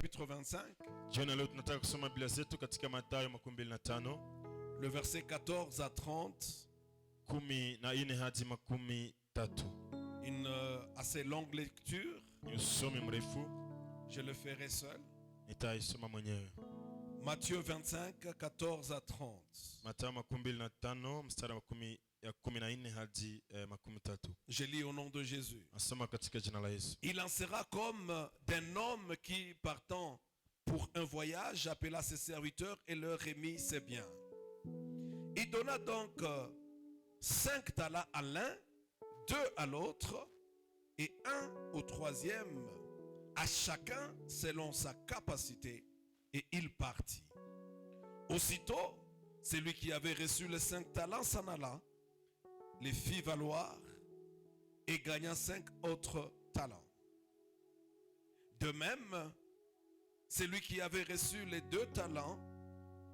chapitre 25. Jioni leo tunataka kusoma Biblia zetu katika Mathayo 25. Le verset 14 à 30. 14 hadi 13. Une assez longue lecture. Usomi mrefu. Je le ferai seul. Nitaisoma mwenyewe. Matthieu 25, 14 à 30. Mathayo 25 mstari wa 14 hadi 13. Je lis au nom de Jésus. Asoma katika jina la Yesu. Il en sera comme d'un homme qui, partant pour un voyage, appela ses serviteurs et leur remit ses biens. Il donna donc 5 talents à l'un, 2 à l'autre et 1 au troisième, à chacun selon sa capacité, et il partit. Aussitôt, celui qui avait reçu les 5 talents s'en alla, les fit valoir et gagna 5 autres talents. De même, celui qui avait reçu les 2 talents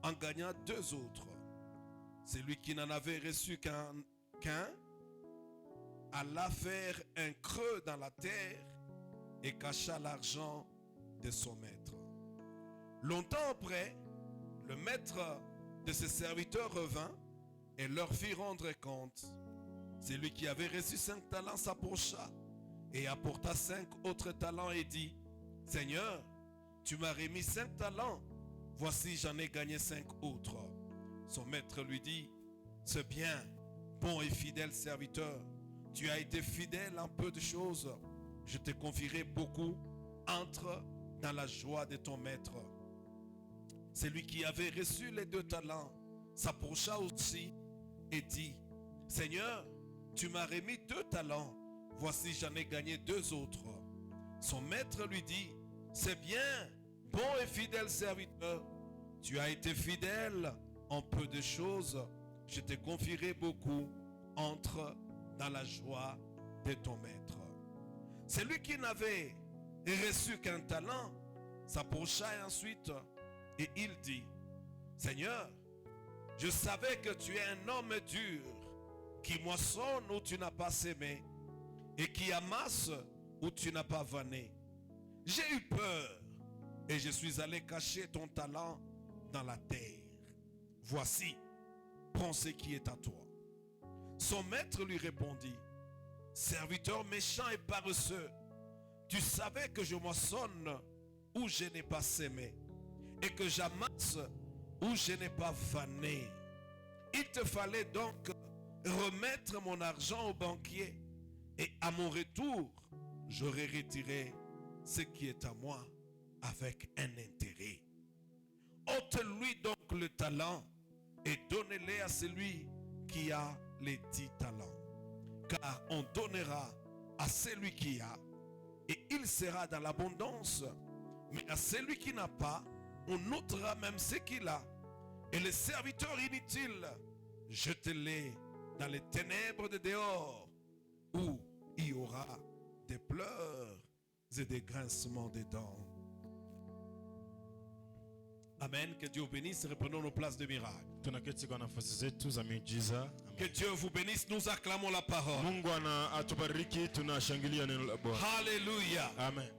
en gagna 2 autres. Celui qui n'en avait reçu qu'un alla faire un creux dans la terre et cacha l'argent de son maître. Longtemps après, le maître de ses serviteurs revint et leur fit rendre compte. Celui qui avait reçu 5 talents s'approcha et apporta 5 autres talents et dit: Seigneur, tu m'as remis 5 talents, voici j'en ai gagné 5 autres. Son maître lui dit: c'est bien, bon et fidèle serviteur, tu as été fidèle en peu de choses, je te confierai beaucoup, entre dans la joie de ton maître. Celui qui avait reçu les 2 talents s'approcha aussi et dit: Seigneur, tu m'as remis 2 talents, voici j'en ai gagné 2 autres. Son maître lui dit: c'est bien, bon et fidèle serviteur, tu as été fidèle en peu de choses, je te confierai beaucoup, entre dans la joie de ton maître. Celui qui n'avait reçu qu'un talent s'approcha ensuite et il dit: Seigneur, je savais que tu es un homme dur, qui moissonne où tu n'as pas sémé et qui amasse où tu n'as pas vanné. J'ai eu peur et je suis allé cacher ton talent dans la terre. Voici, prends ce qui est à toi. Son maître lui répondit: Serviteur méchant et paresseux, tu savais que je moissonne où je n'ai pas sémé et que j'amasse où je n'ai pas vanné. Il te fallait donc remettre mon argent au banquier et à mon retour, j'aurai retiré ce qui est à moi avec un intérêt. Ôte-lui donc le talent et donnez-les à celui qui a les 10 talents. Car on donnera à celui qui a et il sera dans l'abondance. Mais à celui qui n'a pas, on ôtera même ce qu'il a. Et les serviteurs inutiles, jetez-les dans les ténèbres de dehors, où il y aura des pleurs et des grincements de dents. Amen. Que Dieu bénisse. Reprenons nos places de miracle. Que Dieu vous bénisse. Nous acclamons la parole. Alléluia. Amen.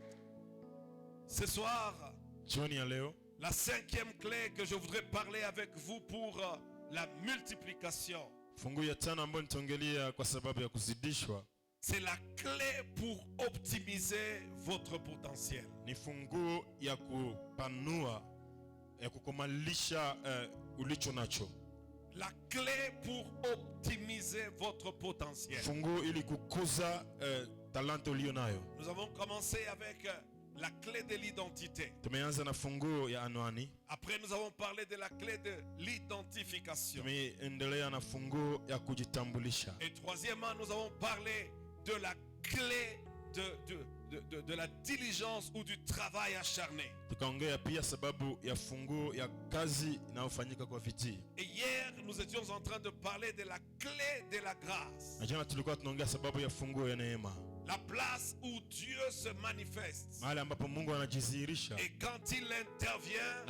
Ce soir, la 5e clé que je voudrais parler avec vous pour la multiplication. C'est la clé pour optimiser votre potentiel. La clé pour optimiser votre potentiel. Nous avons commencé avec la clé de l'identité. Après, nous avons parlé de la clé de l'identification. Et troisièmement, nous avons parlé de la clé de la diligence ou du travail acharné. Et hier, nous étions en train de parler de la clé de la grâce. La place où Dieu se manifeste. Et quand il intervient,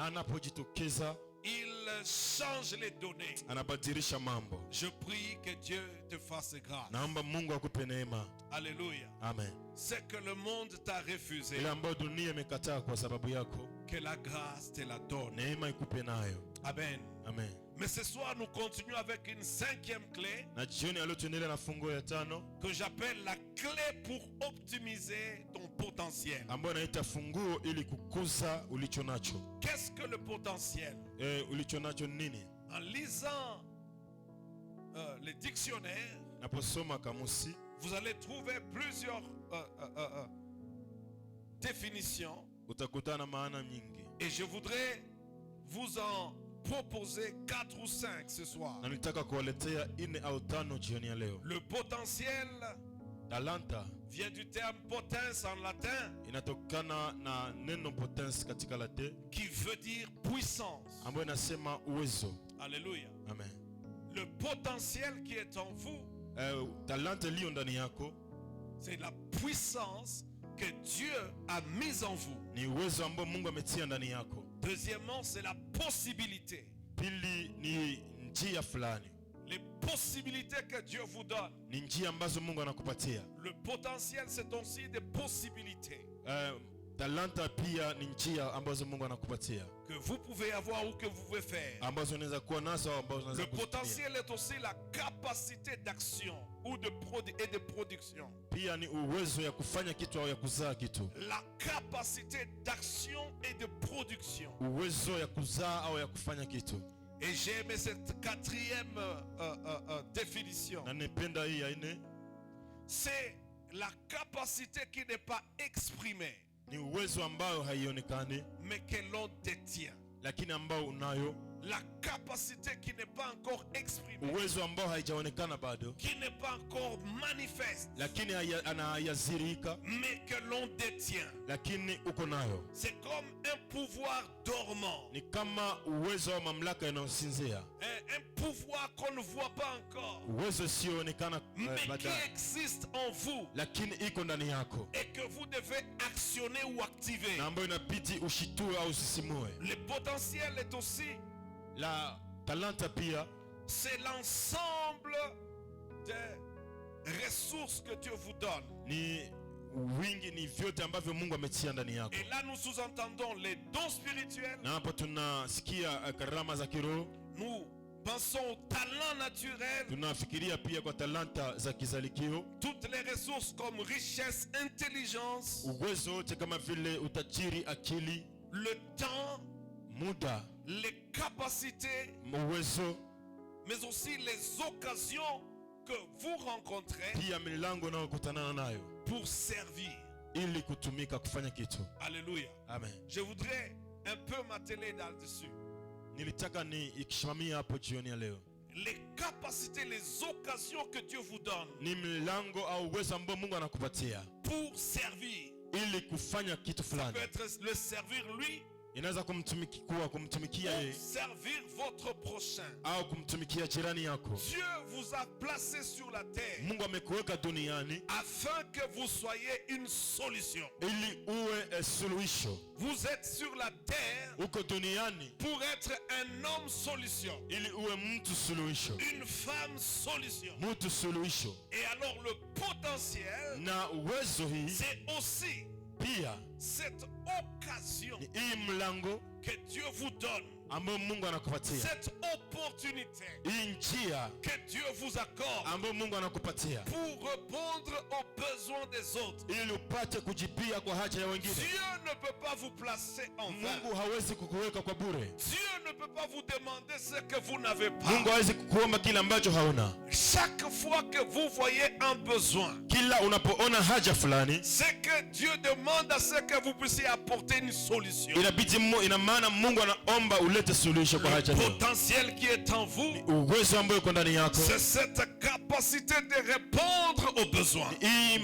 il change les données. anabadilisha mambo. Je prie que Dieu te fasse grâce. Naomba Mungu akupe neema. Alléluia. Amen. C'est que le monde t'a refusé, Ile ambayo dunia imekataa kwa sababu yako, que la grâce te la donne. neema ikupe nayo. Amen. Amen. Mais ce soir, nous continuons avec une 5e clé Na jioni ya leo tuendelee na funguo ya 5 que j'appelle la clé pour optimiser ton potentiel. ambayo inaita funguo ili kukuza ulicho nacho. Qu'est-ce que le potentiel? Ulicho nacho ni nini? En lisant les dictionnaires, Naposoma kamusi vous allez trouver plusieurs définitions utakutana maana nyingi. et je voudrais vous en proposer 4 ou 5 ce soir. Na nitaka kuwaletea 4 au 5 jioni ya leo. Le potentiel Talanta vient du terme potens en latin inatokana na neno potence katika Latin qui veut dire puissance. ambayo inasema uwezo. Alléluia. Amen. Le potentiel qui est en vous, Talanta iliyo ndani yako c'est la puissance que Dieu a mise en vous. ni uwezo ambao Mungu ametia ndani yako. Deuxièmement, c'est la possibilité. Pili ni njia fulani. Les possibilités que Dieu vous donne. Ni njia ambazo Mungu anakupatia. Le potentiel, c'est aussi des possibilités Talanta pia ni njia ambazo Mungu anakupatia, que vous pouvez avoir ou que vous pouvez faire. ambazo unaweza kuwa nazo au ambazo unaweza Le kuzitumia. potentiel est aussi la capacité d'action ou de production. Pia ni uwezo ya kufanya kitu au ya kuzaa kitu. La capacité d'action et de production. Uwezo ya kuzaa au ya kufanya kitu. Et j'ai aimé cette 4e définition. Na nipenda hii ya 4. C'est la capacité qui n'est pas exprimée, Ni uwezo ambao haionekani mais que l'on détient. lakini ambao unayo. La capacité qui n'est pas encore exprimée, Uwezo ambao haijaonekana bado qui n'est pas encore manifeste, lakini anayazirika, mais que l'on détient. lakini uko nayo. C'est comme un pouvoir dormant, Ni kama uwezo wa mamlaka inayosinzia. un pouvoir qu'on ne voit pas encore, Uwezo sioonekana mais qui baadaye, existe en vous lakini iko ndani yako et que vous devez actionner ou activer. na ambayo inabidi ushitue au usisimue. Le potentiel est aussi, La talanta pia c'est l'ensemble des ressources que Dieu vous donne. ni wingi, ni vyote ambavyo Mungu ametia ndani yako. Et là, nous sous-entendons les dons spirituels. Na hapo tunasikia karama za kiroho, Nous pensons au talent naturel. tunafikiria pia kwa talanta za kizalikio, Toutes les ressources comme richesse, intelligence, uwezo wote kama vile utajiri, akili, le temps, muda, les capacités, uwezo, mais aussi les occasions que vous rencontrez pia milango unayokutana nayo pour servir. ili kutumika kufanya kitu. Alléluia. Amen. Je voudrais un peu m'atteler là-dessus. Nilitaka ni ikisimamia hapo jioni ya leo. Les capacités, les occasions que Dieu vous donne Ni milango au uwezo ambao Mungu anakupatia pour servir. ili kufanya kitu Ça fulani. peut être le servir lui Inaweza kumtumikia ou yeye servir votre prochain. au kumtumikia jirani yako. Dieu vous a placé sur la terre Mungu amekuweka duniani afin que vous soyez une solution. ili uwe suluhisho. Vous êtes sur la terre Uko duniani pour être un homme solution, ili uwe mtu suluhisho, une femme solution. mtu suluhisho. Et alors le potentiel, Na uwezo hii c'est aussi pia cette occasion ni hii mlango que Dieu vous donne, ambao Mungu anakupatia, cette opportunité hii njia que Dieu vous accorde ambayo Mungu anakupatia pour répondre aux besoins des autres. ili upate kujibia kwa haja ya wengine. Dieu ne peut pas vous placer en vain. Mungu hawezi kukuweka kwa bure. Dieu ne peut pas vous demander ce que vous n'avez Mungu pas. hawezi kukuomba kile ambacho hauna. Chaque fois que vous voyez un besoin, Kila unapoona haja fulani, c'est que Dieu demande à ce que vous puissiez apporter une solution. ina maana Mungu anaomba ulete suluhisho kwa haja Le hiyo. potentiel qui est en vous, Uwezo ambao uko ndani yako, c'est cette capacité de répondre aux besoins hii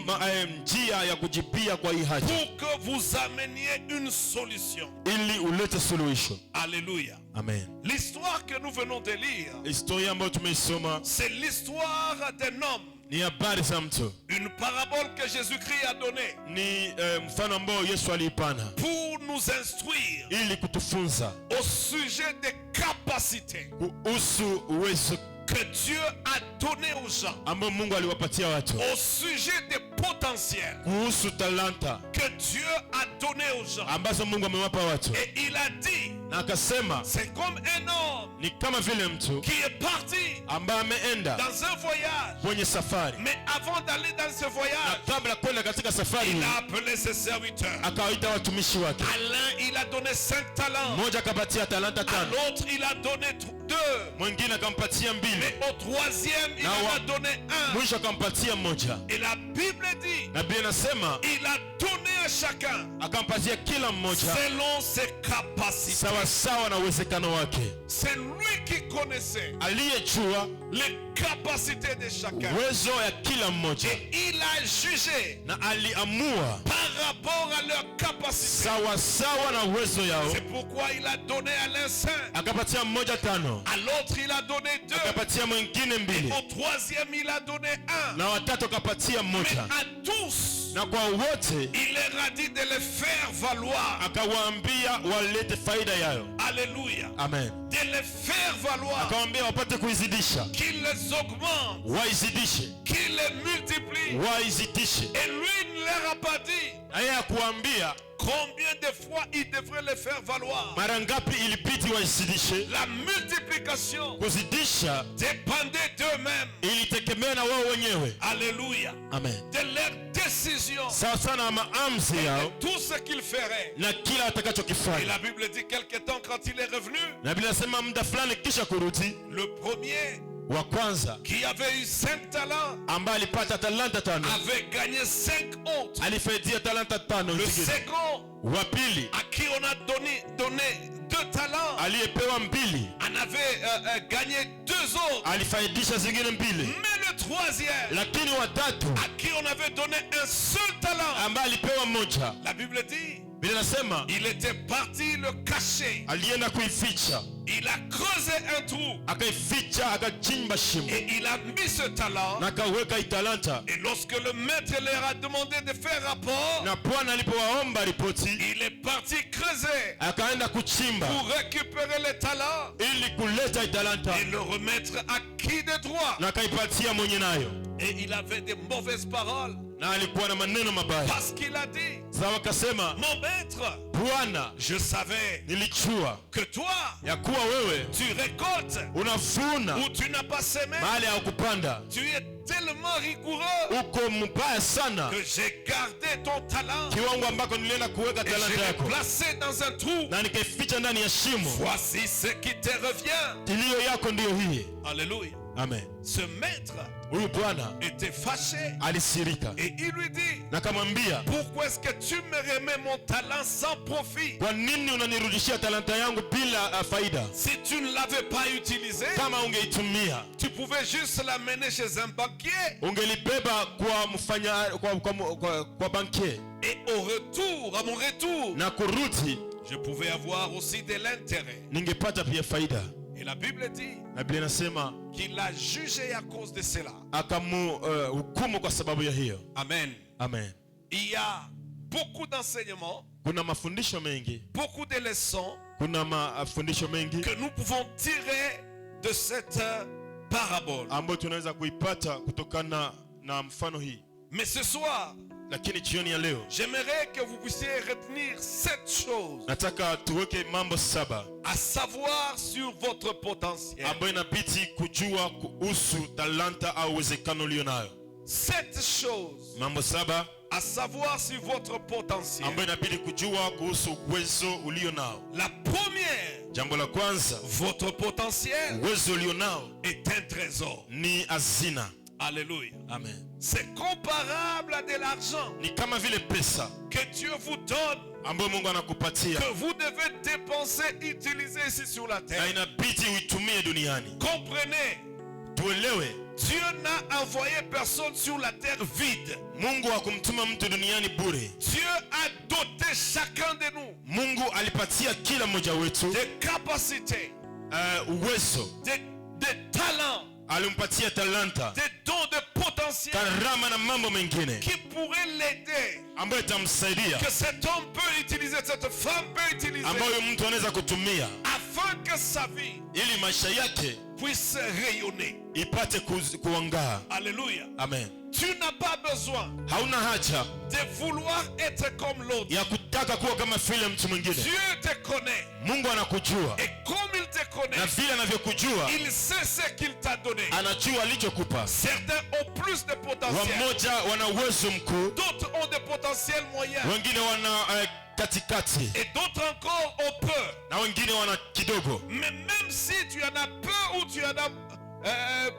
njia ya kujibia kwa hii haja pour que vous ameniez une solution. ili ulete suluhisho. Alléluia. Amen. L'histoire que nous venons de lire, Historia ambayo tumeisoma c'est l'histoire d'un homme. ni habari za mtu, Une parabole que Jésus-Christ a donnée ni mfano ambao Yesu aliipana pour nous instruire ili kutufunza au sujet des capacités kuhusu uwezo que Dieu a donné aux gens, ambao Mungu aliwapatia watu, au sujet des potentiels kuhusu talanta que Dieu a donné aux gens. ambazo Mungu amewapa watu. Et il a dit, Na akasema c'est comme un homme ni kama vile mtu qui est parti ambaye ameenda dans un voyage. kwenye safari, Mais avant d'aller dans ce na voyage, kabla kwenda katika safari il hii a appelé ses serviteurs. akawaita watumishi wake. À l'un, il a donné 5 talents. Mmoja akapatia talanta À 5, l'autre, il a donné 2. mwingine akampatia 2, Mais au troisième, il en a donné 1. mwisho akampatia 1. Et la Bible dit, Na Biblia inasema il a donné à chacun akampatia kila mmoja selon ses capacités. sawa sawa na uwezekano wake. C'est lui qui connaissait Aliyejua les capacités de chacun. uwezo ya kila mmoja, Et il a jugé na aliamua par rapport à leurs capacités. sawa sawa na uwezo yao. C'est pourquoi il a donné à l'un 5. Akapatia 1 5, À l'autre, il a donné 2. akapatia mwingine 2, Au troisième, il a donné 1. na watatu akapatia Mais 1. à tous, Na kwa wote il leur a dit de les faire valoir. akawaambia walete faida yayo. Alléluia. Amen. De les faire valoir. Akawaambia wapate kuizidisha, Qu'il les augmente. waizidishe, Qu'il les multiplie. waizidishe. Et lui ne leur a pas dit Na yeye akuambia combien de fois il devrait les faire valoir. mara ngapi ilibidi waizidishe. La multiplication Kuzidisha dépendait d'eux-mêmes. ilitegemea na wao wenyewe. Alléluia. Amen. De leurs décisions. Sawa sana na maamuzi yao Tout ce qu'il ferait. na kila Et atakachokifanya. la Bible dit quelque temps quand il est revenu, Na Biblia inasema muda fulani kisha kurudi, le premier wa kwanza qui avait eu 5 talents ambaye alipata talanta 5 avait gagné 5 autres. alifaidia talanta 5 Le zingine. second Wa pili à qui on a donné 2 talents aliyepewa 2 en avait gagné 2 autres. alifaidisha zingine 2, Mais le troisième lakini watatu à qui on avait donné un seul talent, ambaye alipewa 1, la Bible dit, Biblia inasema il était parti le cacher. alienda kuificha, Il a creusé un trou akaificha, akachimba shimo et il a mis ce talent. na akaweka italanta. Et lorsque le maître leur a demandé de faire rapport, Na Bwana alipowaomba ripoti, il est parti creuser akaenda kuchimba pour récupérer les talents ili kuleta italanta et le remettre à qui de droit. na akaipatia mwenye nayo. Et il avait des mauvaises paroles Na alikuwa na maneno mabaya. parce qu'il a dit, Sawa, akasema mon maître, Bwana, je savais nilijua que toi, ya kuwa wewe tu récoltes unavuna où tu n'as pas semé. mahali haukupanda. Tu es tellement rigoureux Uko mbaya sana que j'ai gardé ton talent kiwango ambako nilienda kuweka et je talanta l'ai yako placé dans un trou. na nikaificha ndani ya shimo. Voici ce qui te revient. Iliyo yako ndiyo hii. Alléluia. Amen. Ce maître Huyu bwana était fâché alisirika et il lui dit, na akamwambia, pourquoi est-ce que tu me remets mon talent sans profit? kwa nini unanirudishia talanta yangu bila faida? Si tu ne l'avais pas utilisé, Kama ungeitumia tu pouvais juste l'amener chez un banquier ungelibeba kwa mfanya kwa bankier, et au retour, à mon retour, na kurudi je pouvais avoir aussi de l'intérêt. ningepata pia faida. Et la Bible dit Na Biblia inasema qu'il a jugé à cause de cela. akamuhukumu kwa sababu ya hiyo. Amen. Amen. Il y a beaucoup d'enseignements, Kuna mafundisho mengi, beaucoup de leçons kuna mafundisho mengi que nous pouvons tirer de cette parabole. ambayo tunaweza kuipata kutokana na mfano hii. Mais ce soir, Lakini jioni ya leo j'aimerais que vous puissiez retenir 7 choses nataka tuweke mambo 7 à savoir sur votre potentiel. ambayo inabidi kujua kuhusu talanta au uwezekano ulio nayo. 7 choses Mambo 7 à savoir sur votre potentiel. ambayo inabidi kujua kuhusu uwezo ulio nao. La première, Jambo la kwanza, votre potentiel uwezo ulio nao est un trésor. ni hazina. Alléluia. Amen. C'est comparable à de l'argent Ni kama vile pesa que Dieu vous donne, ambayo Mungu anakupatia que vous devez dépenser, utiliser ici sur la na terre. inabidi uitumie duniani. Comprenez, Tuelewe, Dieu n'a envoyé personne sur la terre vide. Mungu hakumtuma mtu duniani bure. Dieu a doté chacun de nous Mungu alipatia kila mmoja wetu des capacités, uwezo, des talents, alimpatia talanta, des dons de potentiel potentiel karama na mambo mengine qui pourrait l'aider, ambayo itamsaidia, que cet homme peut utiliser, cette femme peut utiliser, ambayo mtu anaweza kutumia afin que sa vie ili maisha yake puisse rayonner. ipate kuangaa. Alléluia. Amen. Tu n'as pas besoin Hauna haja de vouloir être comme l'autre. ya kutaka kuwa kama vile mtu mwingine. Dieu te connaît. Mungu anakujua, Et comme il te na connaît, vile anavyokujua il sait ce qu'il t'a donné. anajua alichokupa. Certains ont plus de potentiel. Wamoja wana uwezo mkuu, D'autres ont des potentiels moyens. wengine wana katikati, Et d'autres encore ont peur. na wengine wana kidogo. Mais même si tu en as peur ou tu en as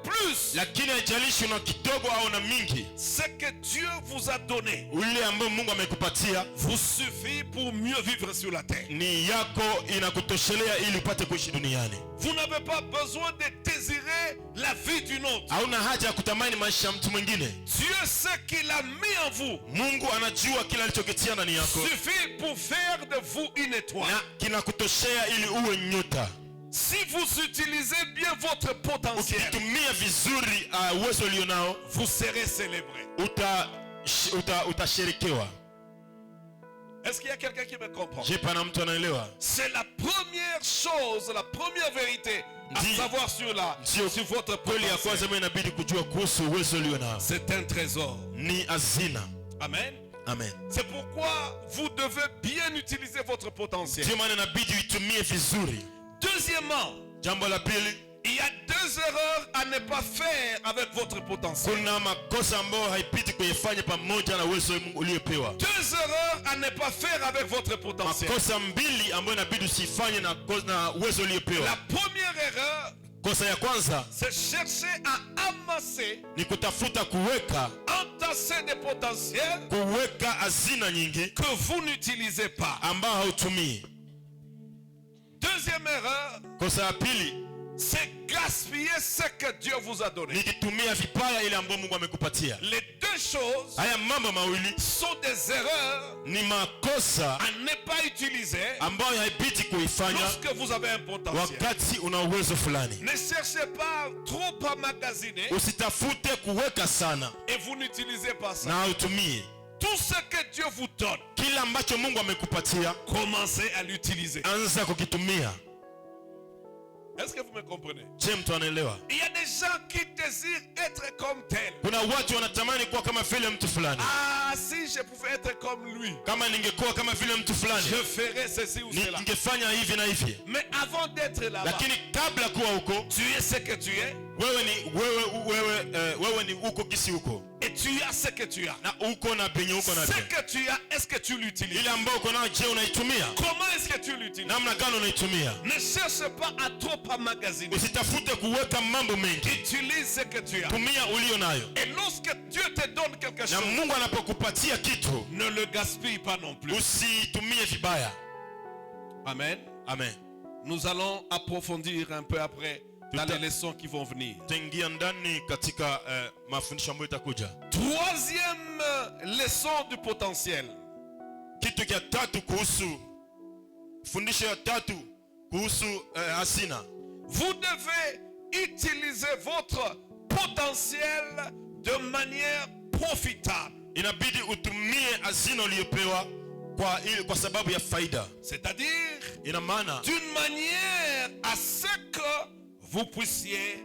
plus, Lakini haijalishi una kidogo au na mingi, ce que Dieu vous a donné ule ambao Mungu amekupatia vous suffit pour mieux vivre sur la terre. ni yako, inakutoshelea ili upate kuishi duniani. Vous n'avez pas besoin de désirer la vie d'une autre. Hauna haja ya kutamani maisha ya mtu mwingine. Dieu sait qu'il a mis en vous. Mungu anajua kila alichokitia ndani yako, Suffit pour faire de vous une étoile. na kinakutoshea ili uwe nyota. Si vous utilisez bien votre potentiel, Ukitumia vizuri uwezo ulionao, vous serez célébré. utasherekewa. Est-ce qu'il y a quelqu'un qui me comprend? Je, pana mtu anaelewa? C'est la première chose, la première vérité à Dis- savoir sur votre Kweli ya kwanza potentiel. ambayo inabidi kujua kuhusu uwezo ulionao C'est un trésor. ni hazina. Amen. Amen. C'est pourquoi vous devez bien utiliser votre potentiel. Ndio maana inabidi uitumie vizuri. Deuxièmement, Jambo la pili, il y a 2 erreurs à ne pas faire avec votre potentiel. kuna makosa ambayo haipiti kuyafanya pamoja na uwezo uliopewa. 2 erreurs à ne pas faire avec votre potentiel. Makosa mbili ambayo inabidi usifanye na uwezo La uliopewa. première erreur, Kosa ya kwanza c'est chercher à amasser, ni kutafuta entasser des potentiels kuweka hazina nyingi que vous n'utilisez pas. ambao hautumii. Deuxième erreur, Kosa ya pili c'est gaspiller ce que Dieu vous a donné. ni kutumia vibaya ile ambayo Mungu amekupatia. Les 2 choses Haya mambo mawili sont des erreurs ni makosa à ne pas utiliser ambayo haipiti kuifanya lorsque vous avez un potentiel. wakati una uwezo fulani. Ne cherchez pas trop à magasiner Usitafute kuweka sana et vous n'utilisez pas ça. na hautumii. Tout ce que Dieu vous donne, Kila ambacho Mungu amekupatia, commencez à l'utiliser. anza kukitumia. Est-ce que vous me comprenez? Je, mtu anaelewa? Il y a des gens qui désirent être comme tel. Kuna watu wanatamani kuwa kama vile mtu fulani. Ah, si je pouvais être comme lui, Kama ningekuwa kama vile mtu fulani, je ferais ceci ou cela. ningefanya hivi na hivi. Mais avant d'être là-bas, Lakini kabla kuwa huko, tu es ce que tu es wewe ni uko kisi huko, et tu as ce que tu as. na uko na penye uko na Ce penye. que tu as, est-ce que tu l'utilises? Ile ambayo uko nayo, je, unaitumia? Comment est-ce que tu l'utilises? Namna gani unaitumia? Ne cherche pas à trop emmagasiner. Usitafute kuweka mambo mengi, Utilise ce que tu as. tumia ulio nayo. Et lorsque Dieu te donne quelque Na chose, Mungu anapokupatia kitu, ne le gaspille pas non plus. usitumie vibaya. Amen. Amen. Nous allons approfondir un peu après dans les leçons qui vont venir. Tutaingia ndani katika mafundisho ambayo itakuja. Troisième leçon du potentiel. Kitu cha tatu kuhusu fundisho ya tatu kuhusu hazina. Vous devez utiliser votre potentiel de manière profitable. Inabidi utumie hazina uliyopewa kwa sababu ya faida. C'est-à-dire Ina maana d'une manière à ce que vous puissiez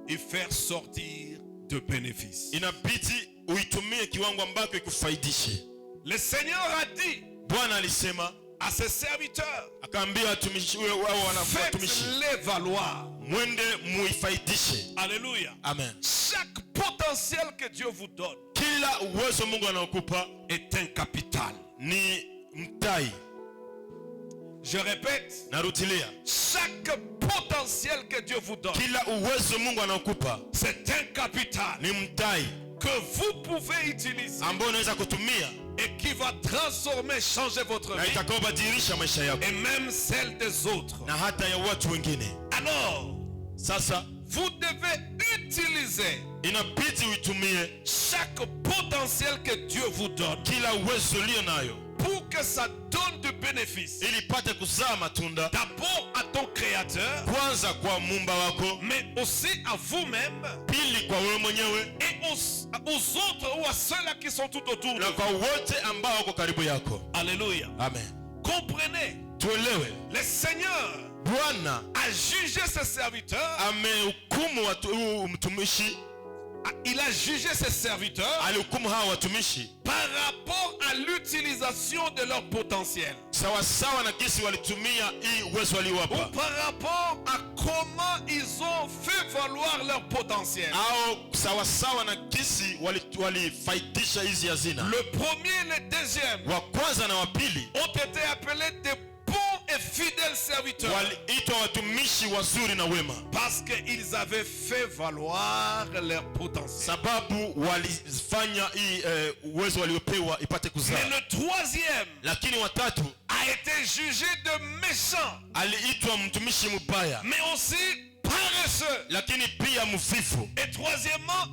y faire sortir de bénéfices. inabidi uitumie kiwango ambacho ikufaidishe. Le Seigneur a dit Bwana alisema, à ses serviteurs, akaambia watumishi wao watumishi, faites-les valoir. mwende muifaidishe. Alléluia. Amen. Chaque potentiel que Dieu vous donne Kila uwezo Mungu anaokupa est un capital. ni mtai. Je répète, Narudilia, chaque potentiel que Dieu vous donne, kila uwezo Mungu anaokupa c'est un capital ni mtai que vous pouvez utiliser ambao unaweza kutumia et qui va transformer, changer votre na vie itakayobadilisha maisha yako et même celle des autres. na hata ya watu wengine. Alors, Sasa vous devez utiliser inabidi uitumie chaque potentiel que Dieu vous donne kila uwezo ulio nayo pour que ça donne du bénéfice. ili ipate kuzaa matunda, D'abord à ton Créateur, kwanza kwa Muumba wako, mais aussi à vous-même pili kwa wewe mwenyewe et aux autres ou à ceux-là qui sont tout autour de na vous. kwa wote ambao wako karibu yako. Alléluia. Amen. Comprenez, Tuelewe, le Seigneur Bwana a jugé ses serviteurs, amehukumu watu mtumishi, il a jugé ses serviteurs alihukumu hawa watumishi par rapport à l'utilisation de leur potentiel. sawa sawa na kisi walitumia hii uwezo Ou waliowapa, par rapport à comment ils ont fait valoir leur potentiel. au sawa sawa na kisi walifaidisha hizi hazina. Le premier et le deuxième Wa kwanza na wa pili ont été appelés des bons et fidèles serviteurs waliitwa watumishi wazuri na wema, parce qu'ils avaient fait valoir leur potentiel. sababu walifanya hii uwezo waliopewa ipate Et kuzaa. le troisième Lakini watatu a été jugé de méchant, aliitwa mtumishi mbaya, mais aussi paresseux. lakini pia mvivu, Et troisièmement,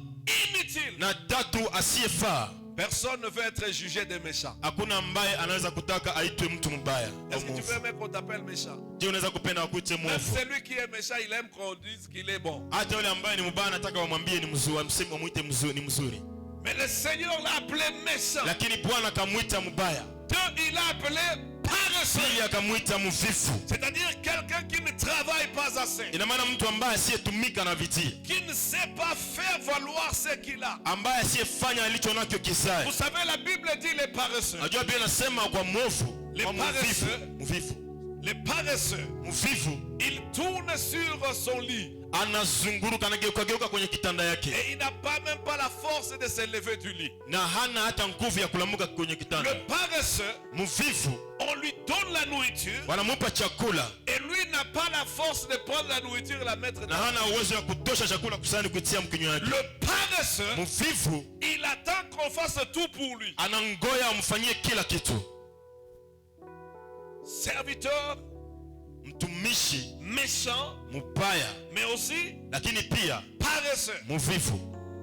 inutile. na tatu asiyefaa. Personne ne veut être jugé de méchant. Hakuna ambaye anaweza kutaka aitwe mtu mbaya au Est-ce que tu mwovu. veux même qu'on t'appelle méchant? Je, unaweza kupenda wakuite Même mwovu? celui qui est méchant, il aime qu'on dise qu'il est bon. Hata yule ambaye ni mbaya anataka wamwambie ni mzuri, wamseme wamwite mzuri, ni mzuri. Mais le Seigneur l'a appelé méchant. Lakini Bwana akamwita mbaya, Deux, il l'a appelé paresseux. pili akamwita mvivu. C'est-à-dire quelqu'un qui ne travaille pas assez, Ina maana mtu ambaye asiyetumika na bidii, qui ne sait pas faire valoir ce qu'il a. ambaye asiyefanya alicho nacho kisae. Vous savez, la Bible dit les paresseux. Najua Biblia inasema kwa mwovu, Les kwa paresseux. mvivu, Les paresseux, mvivu il tourne sur son lit anazunguruka, anageuka kwenye kitanda yake, et il n'a pas même pas la force de se lever du lit. na hana hata nguvu ya kulamuka kwenye kitanda. Le paresseux, Mvivu on lui donne la nourriture wanamupa chakula et lui n'a pas la force de prendre la nourriture et la mettre na dans. hana uwezo wa kutosha chakula kusani kutia mkinywa yake. Le paresseux, Mvivu il attend qu'on fasse tout pour lui. anangoya amfanyie kila kitu. Serviteur, Mtumishi méchant, mbaya, mais aussi lakini pia paresseux. mvivu,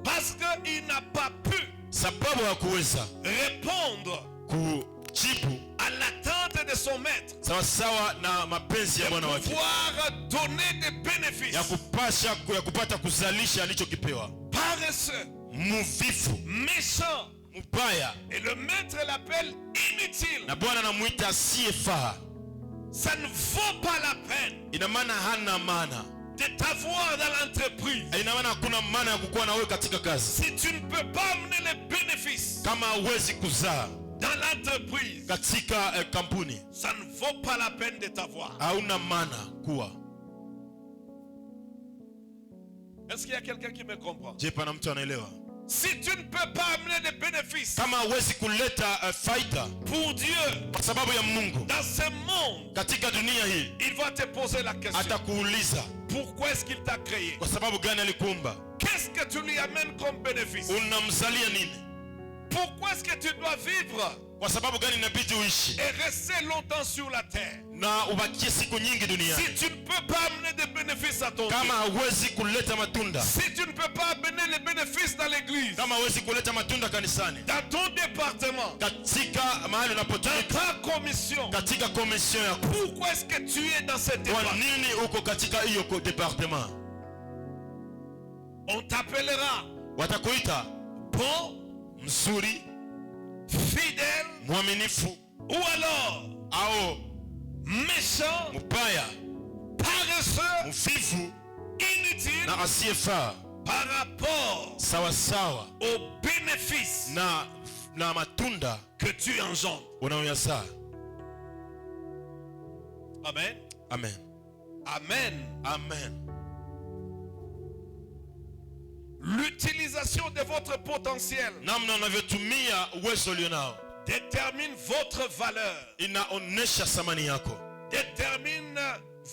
Parce qu'il n'a pas pu sababu hakuweza répondre kujibu à l'attente de son maître, sawa sawa na mapenzi ya de bwana wake, pouvoir donner des bénéfices. ya kupata kuzalisha alichokipewa. Paresseux, Mvivu, méchant, mbaya, et le maître l'appelle inutile. na Bwana anamuita asiyefaa. Ça ne vaut pas la peine Ina maana hana maana, de t'avoir dans l'entreprise ina maana hakuna maana ya kukuwa na wewe katika kazi si tu ne peux pas amener les bénéfices kama hauwezi kuzaa dans l'entreprise. katika kampuni. Ça ne vaut pas la peine de t'avoir. Hauna maana kuwa. Est-ce qu'il y a quelqu'un qui me comprend? Je, pana mtu anaelewa? Si tu ne peux pas amener des bénéfices Kama hauwezi kuleta faida pour Dieu kwa sababu ya Mungu dans ce monde, katika dunia hii, il va te poser la question. atakuuliza Pourquoi est-ce qu'il t'a créé? kwa sababu gani alikuumba. Qu'est-ce que tu lui amènes comme bénéfice? Unamzalia nini? Pourquoi est-ce que tu dois vivre Kwa sababu gani inabidi uishi et rester longtemps sur la terre na ubakie siku nyingi duniani si tu ne peux pas amener des bénéfices à ton kama Dieu? hauwezi kuleta matunda, Si tu ne peux pas amener les bénéfices dans l'église, kama hauwezi kuleta matunda kanisani, dans ton département, katika mahali dans unapotumika, ta commission, katika komision yako, pourquoi est-ce que tu es dans cette kwa département? nini uko katika hiyo departement? On t'appellera Watakuita bon, mzuri, fidèle mwaminifu, ou alors au méchant, mbaya, paresseux, mvivu inutile na asiyefaa, par rapport sawa sawa aux bénéfices na matunda que tu engendres. unayoyazaa. Amen. Amen. Amen. Amen. L'utilisation de votre potentiel Namna unavyotumia uwezo ulionao détermine votre valeur, inaonesha thamani yako, détermine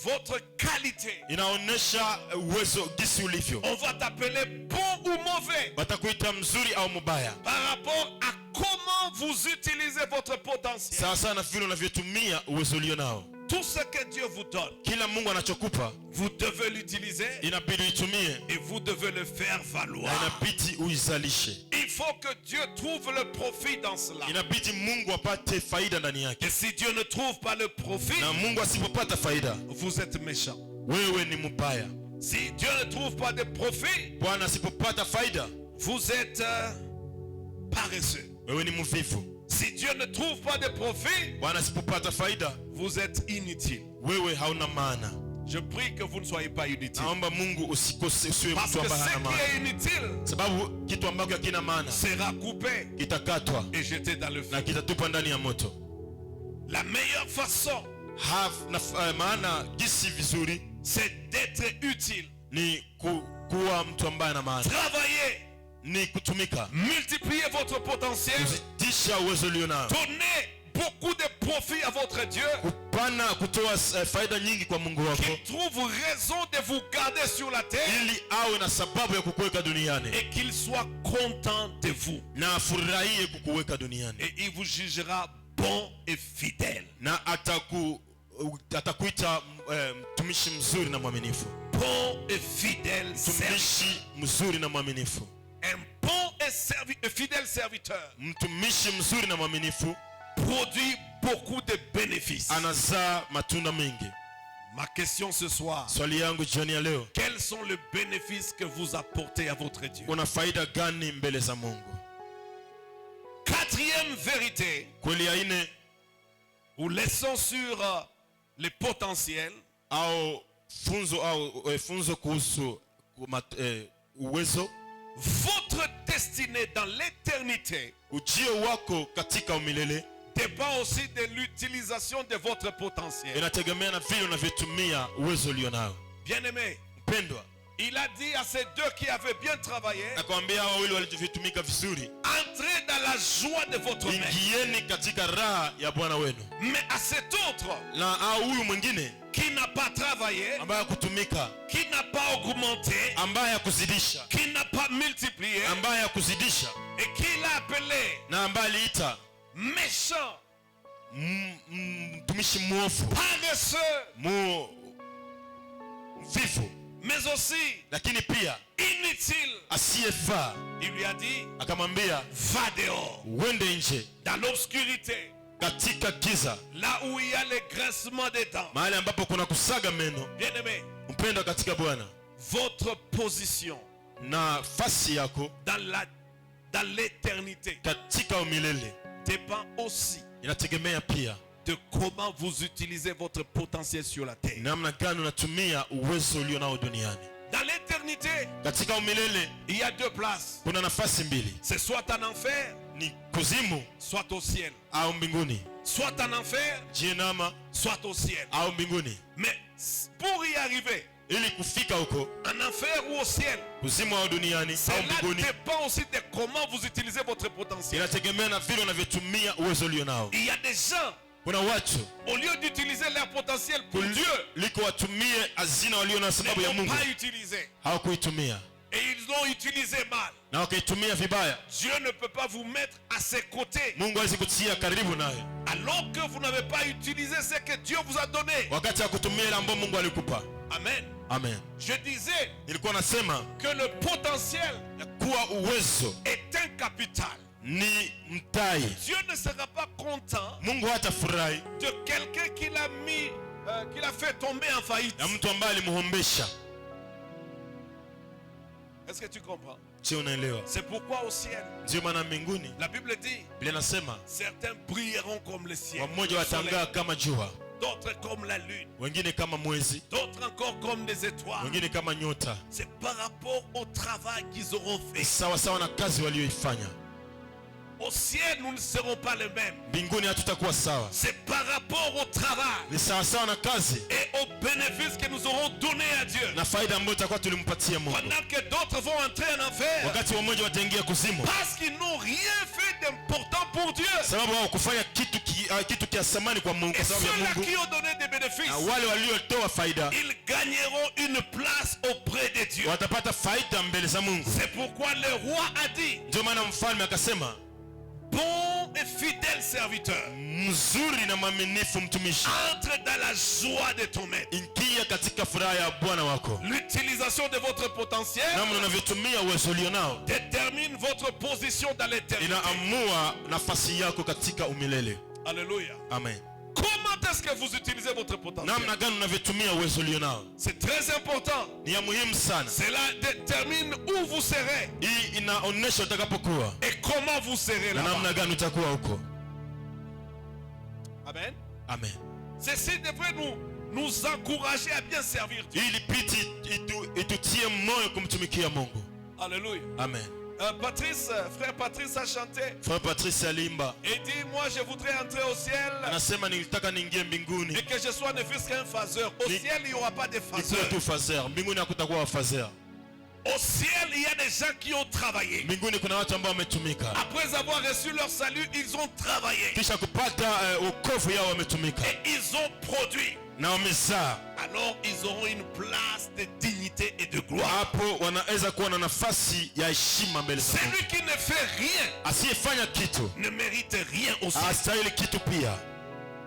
votre qualité. inaonesha uwezo gisi ulivyo. On va t'appeler bon ou mauvais Watakuita mzuri au mbaya par rapport à comment vous utilisez votre potentiel. sawa sawa na vile unavyotumia uwezo ulionao. Tout ce que Dieu vous donne, Kila Mungu anachokupa vous devez l'utiliser inabidi uitumie et vous devez le faire na valoir. inabidi uizalishe. Il faut que Dieu trouve le profit dans cela. Inabidi Mungu apate faida ndani yake, Et si Dieu ne trouve pas le profit, na Mungu asipopata faida, vous êtes méchant. wewe ni mbaya. Si Dieu ne trouve pas de profit, Bwana asipopata faida, vous êtes paresseux. wewe ni mvivu. Si Dieu ne trouve pas de profit, Bwana asipopata faida, vous êtes inutile. wewe hauna maana. Je prie que vous ne soyez pas inutile. Naomba Mungu usikose, usiwe Parce mtu que ambaye ce hana qui maana. est inutile Sababu kitu ambacho hakina maana sera coupé kitakatwa et jeté dans le feu. na kitatupwa ndani ya moto. La meilleure façon, Maana jinsi vizuri c'est d'être utile. ni kuwa mtu ambaye ana maana, Travaillez, ni kutumika, multipliez votre potentiel, kuzidisha uwezo ulionao, donnez beaucoup de profit à votre Dieu, kupana kutoa faida nyingi kwa Mungu wako, qu'il trouve raison de vous garder sur la terre ili awe na sababu ya kukuweka duniani et qu'il soit content de vous. na afurahie kukuweka duniani, Et il vous jugera bon et fidèle. na atakuita mtumishi mzuri na mwaminifu. Bon et fidèle serviteur. Mtumishi mzuri na mwaminifu. Un bon et fidèle serviteur Mtumishi mzuri na mwaminifu produit beaucoup de bénéfices. anazaa matunda mengi. Ma question ce soir, Swali yangu jioni ya leo, quels sont les bénéfices que vous apportez à votre Dieu? una faida gani mbele za Mungu? Quatrième vérité Kweli ya ine ou leçon sur les potentiels, au funzo kuhusu uwezo. votre destinée dans l'éternité Ujio wako katika umilele dépend aussi de l'utilisation de votre potentiel. inategemea na vile unavyotumia uwezo ulionao. Bien-aimé, Mpendwa, il a dit à ces deux qui avaient bien travaillé, nakwambia hao wawili walivyotumika vizuri, entrez dans la joie de votre maître. ingieni katika raha ya Bwana wenu. Mais à cet autre Na huyu mwingine qui n'a pas travaillé, ambaye hakutumika, qui n'a pas augmenté, ambaye hakuzidisha, qui n'a pas multiplié ambaye hakuzidisha, et qui l'a appelé na ambaye aliita méchant, mtumishi mwovu, paresseux, mvivu, mais aussi lakini pia inutile, asiyefaa, il lui a dit, akamwambia va dehors, uende nje dans l'obscurité, katika giza, là où il y a le grincement des dents. mahali ambapo kuna kusaga meno. Bien-aimé, Mpendwa katika Bwana, votre position nafasi yako dans l'éternité katika umilele dépend aussi inategemea pia de comment vous utilisez votre potentiel sur la terre. namna gani unatumia uwezo ulio nao duniani. Dans l'éternité, Katika umilele il y a deux places. kuna nafasi mbili, C'est soit en enfer, ni kuzimu soit au ciel. au mbinguni, Soit en enfer, jehanamu soit au ciel. au mbinguni. Mais pour y arriver, Ili kufika huko, en enfer ou au ciel, kuzimu au duniani au cela mbinguni, dépend aussi de comment vous utilisez votre potentiel. inategemea na vile unavyotumia uwezo ulio nao. Il y a des gens, Kuna watu au lieu d'utiliser leur potentiel pour Dieu, liko watumie hazina walio na ne sababu ya l'ont Mungu, pas utilisé. hawakuitumia Et ils l'ont utilisé mal. na wakaitumia vibaya. Dieu ne peut pas vous mettre à ses côtés Mungu hawezi kutia karibu naye alors que vous n'avez pas utilisé ce que Dieu vous a donné. wakati ya kutumia ile ambayo Mungu alikupa. Amen. Amen. Je disais Nilikuwa nasema que le potentiel ya kuwa uwezo est un capital. ni mtai. Dieu ne sera pas content Mungu hatafurahi de quelqu'un qui l'a mis, qui l'a fait tomber en faillite. na mtu ambaye alimuhombesha. Est-ce que tu comprends? Je, unaelewa? C'est pourquoi au ciel, Ndio maana mbinguni la Bible dit, Biblia inasema certains brilleront comme le ciel, wamoja watangaa kama jua, d'autres comme la lune, wengine kama mwezi, d'autres encore comme des étoiles. wengine kama nyota. C'est par rapport au travail qu'ils auront fait. Sawa sawa na kazi walioifanya. Au ciel, nous ne serons pas les mêmes. Mbinguni hatutakuwa sawa. C'est par rapport au travail Ni sawa sawa na kazi et aux bénéfices que nous aurons donnés à Dieu. na faida ambayo tutakuwa tulimpatia Mungu. Pendant que d'autres vont entrer en enfer Wakati wamoja wataingia kuzimu parce qu'ils n'ont rien fait d'important pour Dieu. sababu wao kufanya kitu kia thamani kwa Mungu, Et kwa sababu ya ceux-là Mungu. qui ont donné des bénéfices, Na wale waliotoa faida ils gagneront une place auprès de Dieu. watapata faida mbele za Mungu. C'est pourquoi le roi a dit, Ndio maana mfalme akasema, bon et fidèle serviteur, mzuri na mwaminifu mtumishi, entre dans la joie de ton maître. ingia katika furaha ya Bwana wako. L'utilisation de votre potentiel Namna unavyotumia uwezo ulionao détermine votre position dans l'éternité. inaamua nafasi yako katika umilele. Alléluia. Amen. Comment est-ce que vous utilisez votre potentiel? namna gani unavyotumia uwezo ulionao C'est très important. ni ya muhimu sana. Cela détermine où vous serez Hii inaonesha utakapokuwa et comment vous serez na là-bas. namna gani utakuwa huko. Amen. Amen. Ceci devrait nous encourager à bien servir Dieu. Ili piti itutie moyo kumtumikia Mungu. Alléluia. Amen. Frère Patrice a chanté Frère Patrice alimba et dit, moi je voudrais entrer au ciel anasema nilitaka niingie mbinguni et que je sois ne fût-ce qu'un phaseur. Au ciel il n'y aura pas de nikuwe phaseur. tu fazer. Mbinguni hakutakuwa wafazer. Au ciel il y a des gens qui ont travaillé. Mbinguni kuna watu ambao wametumika. Après avoir reçu leur salut, ils ont travaillé Kisha kupata wokovu yao wametumika. et ils ont produit. Na wamezaa. Alors ils auront une place de dignité et de gloire. Hapo wanaweza kuwa na nafasi ya heshima mbele za Mungu. Celui qui ne fait rien Asiyefanya kitu ne mérite rien au ciel. hastahili kitu pia.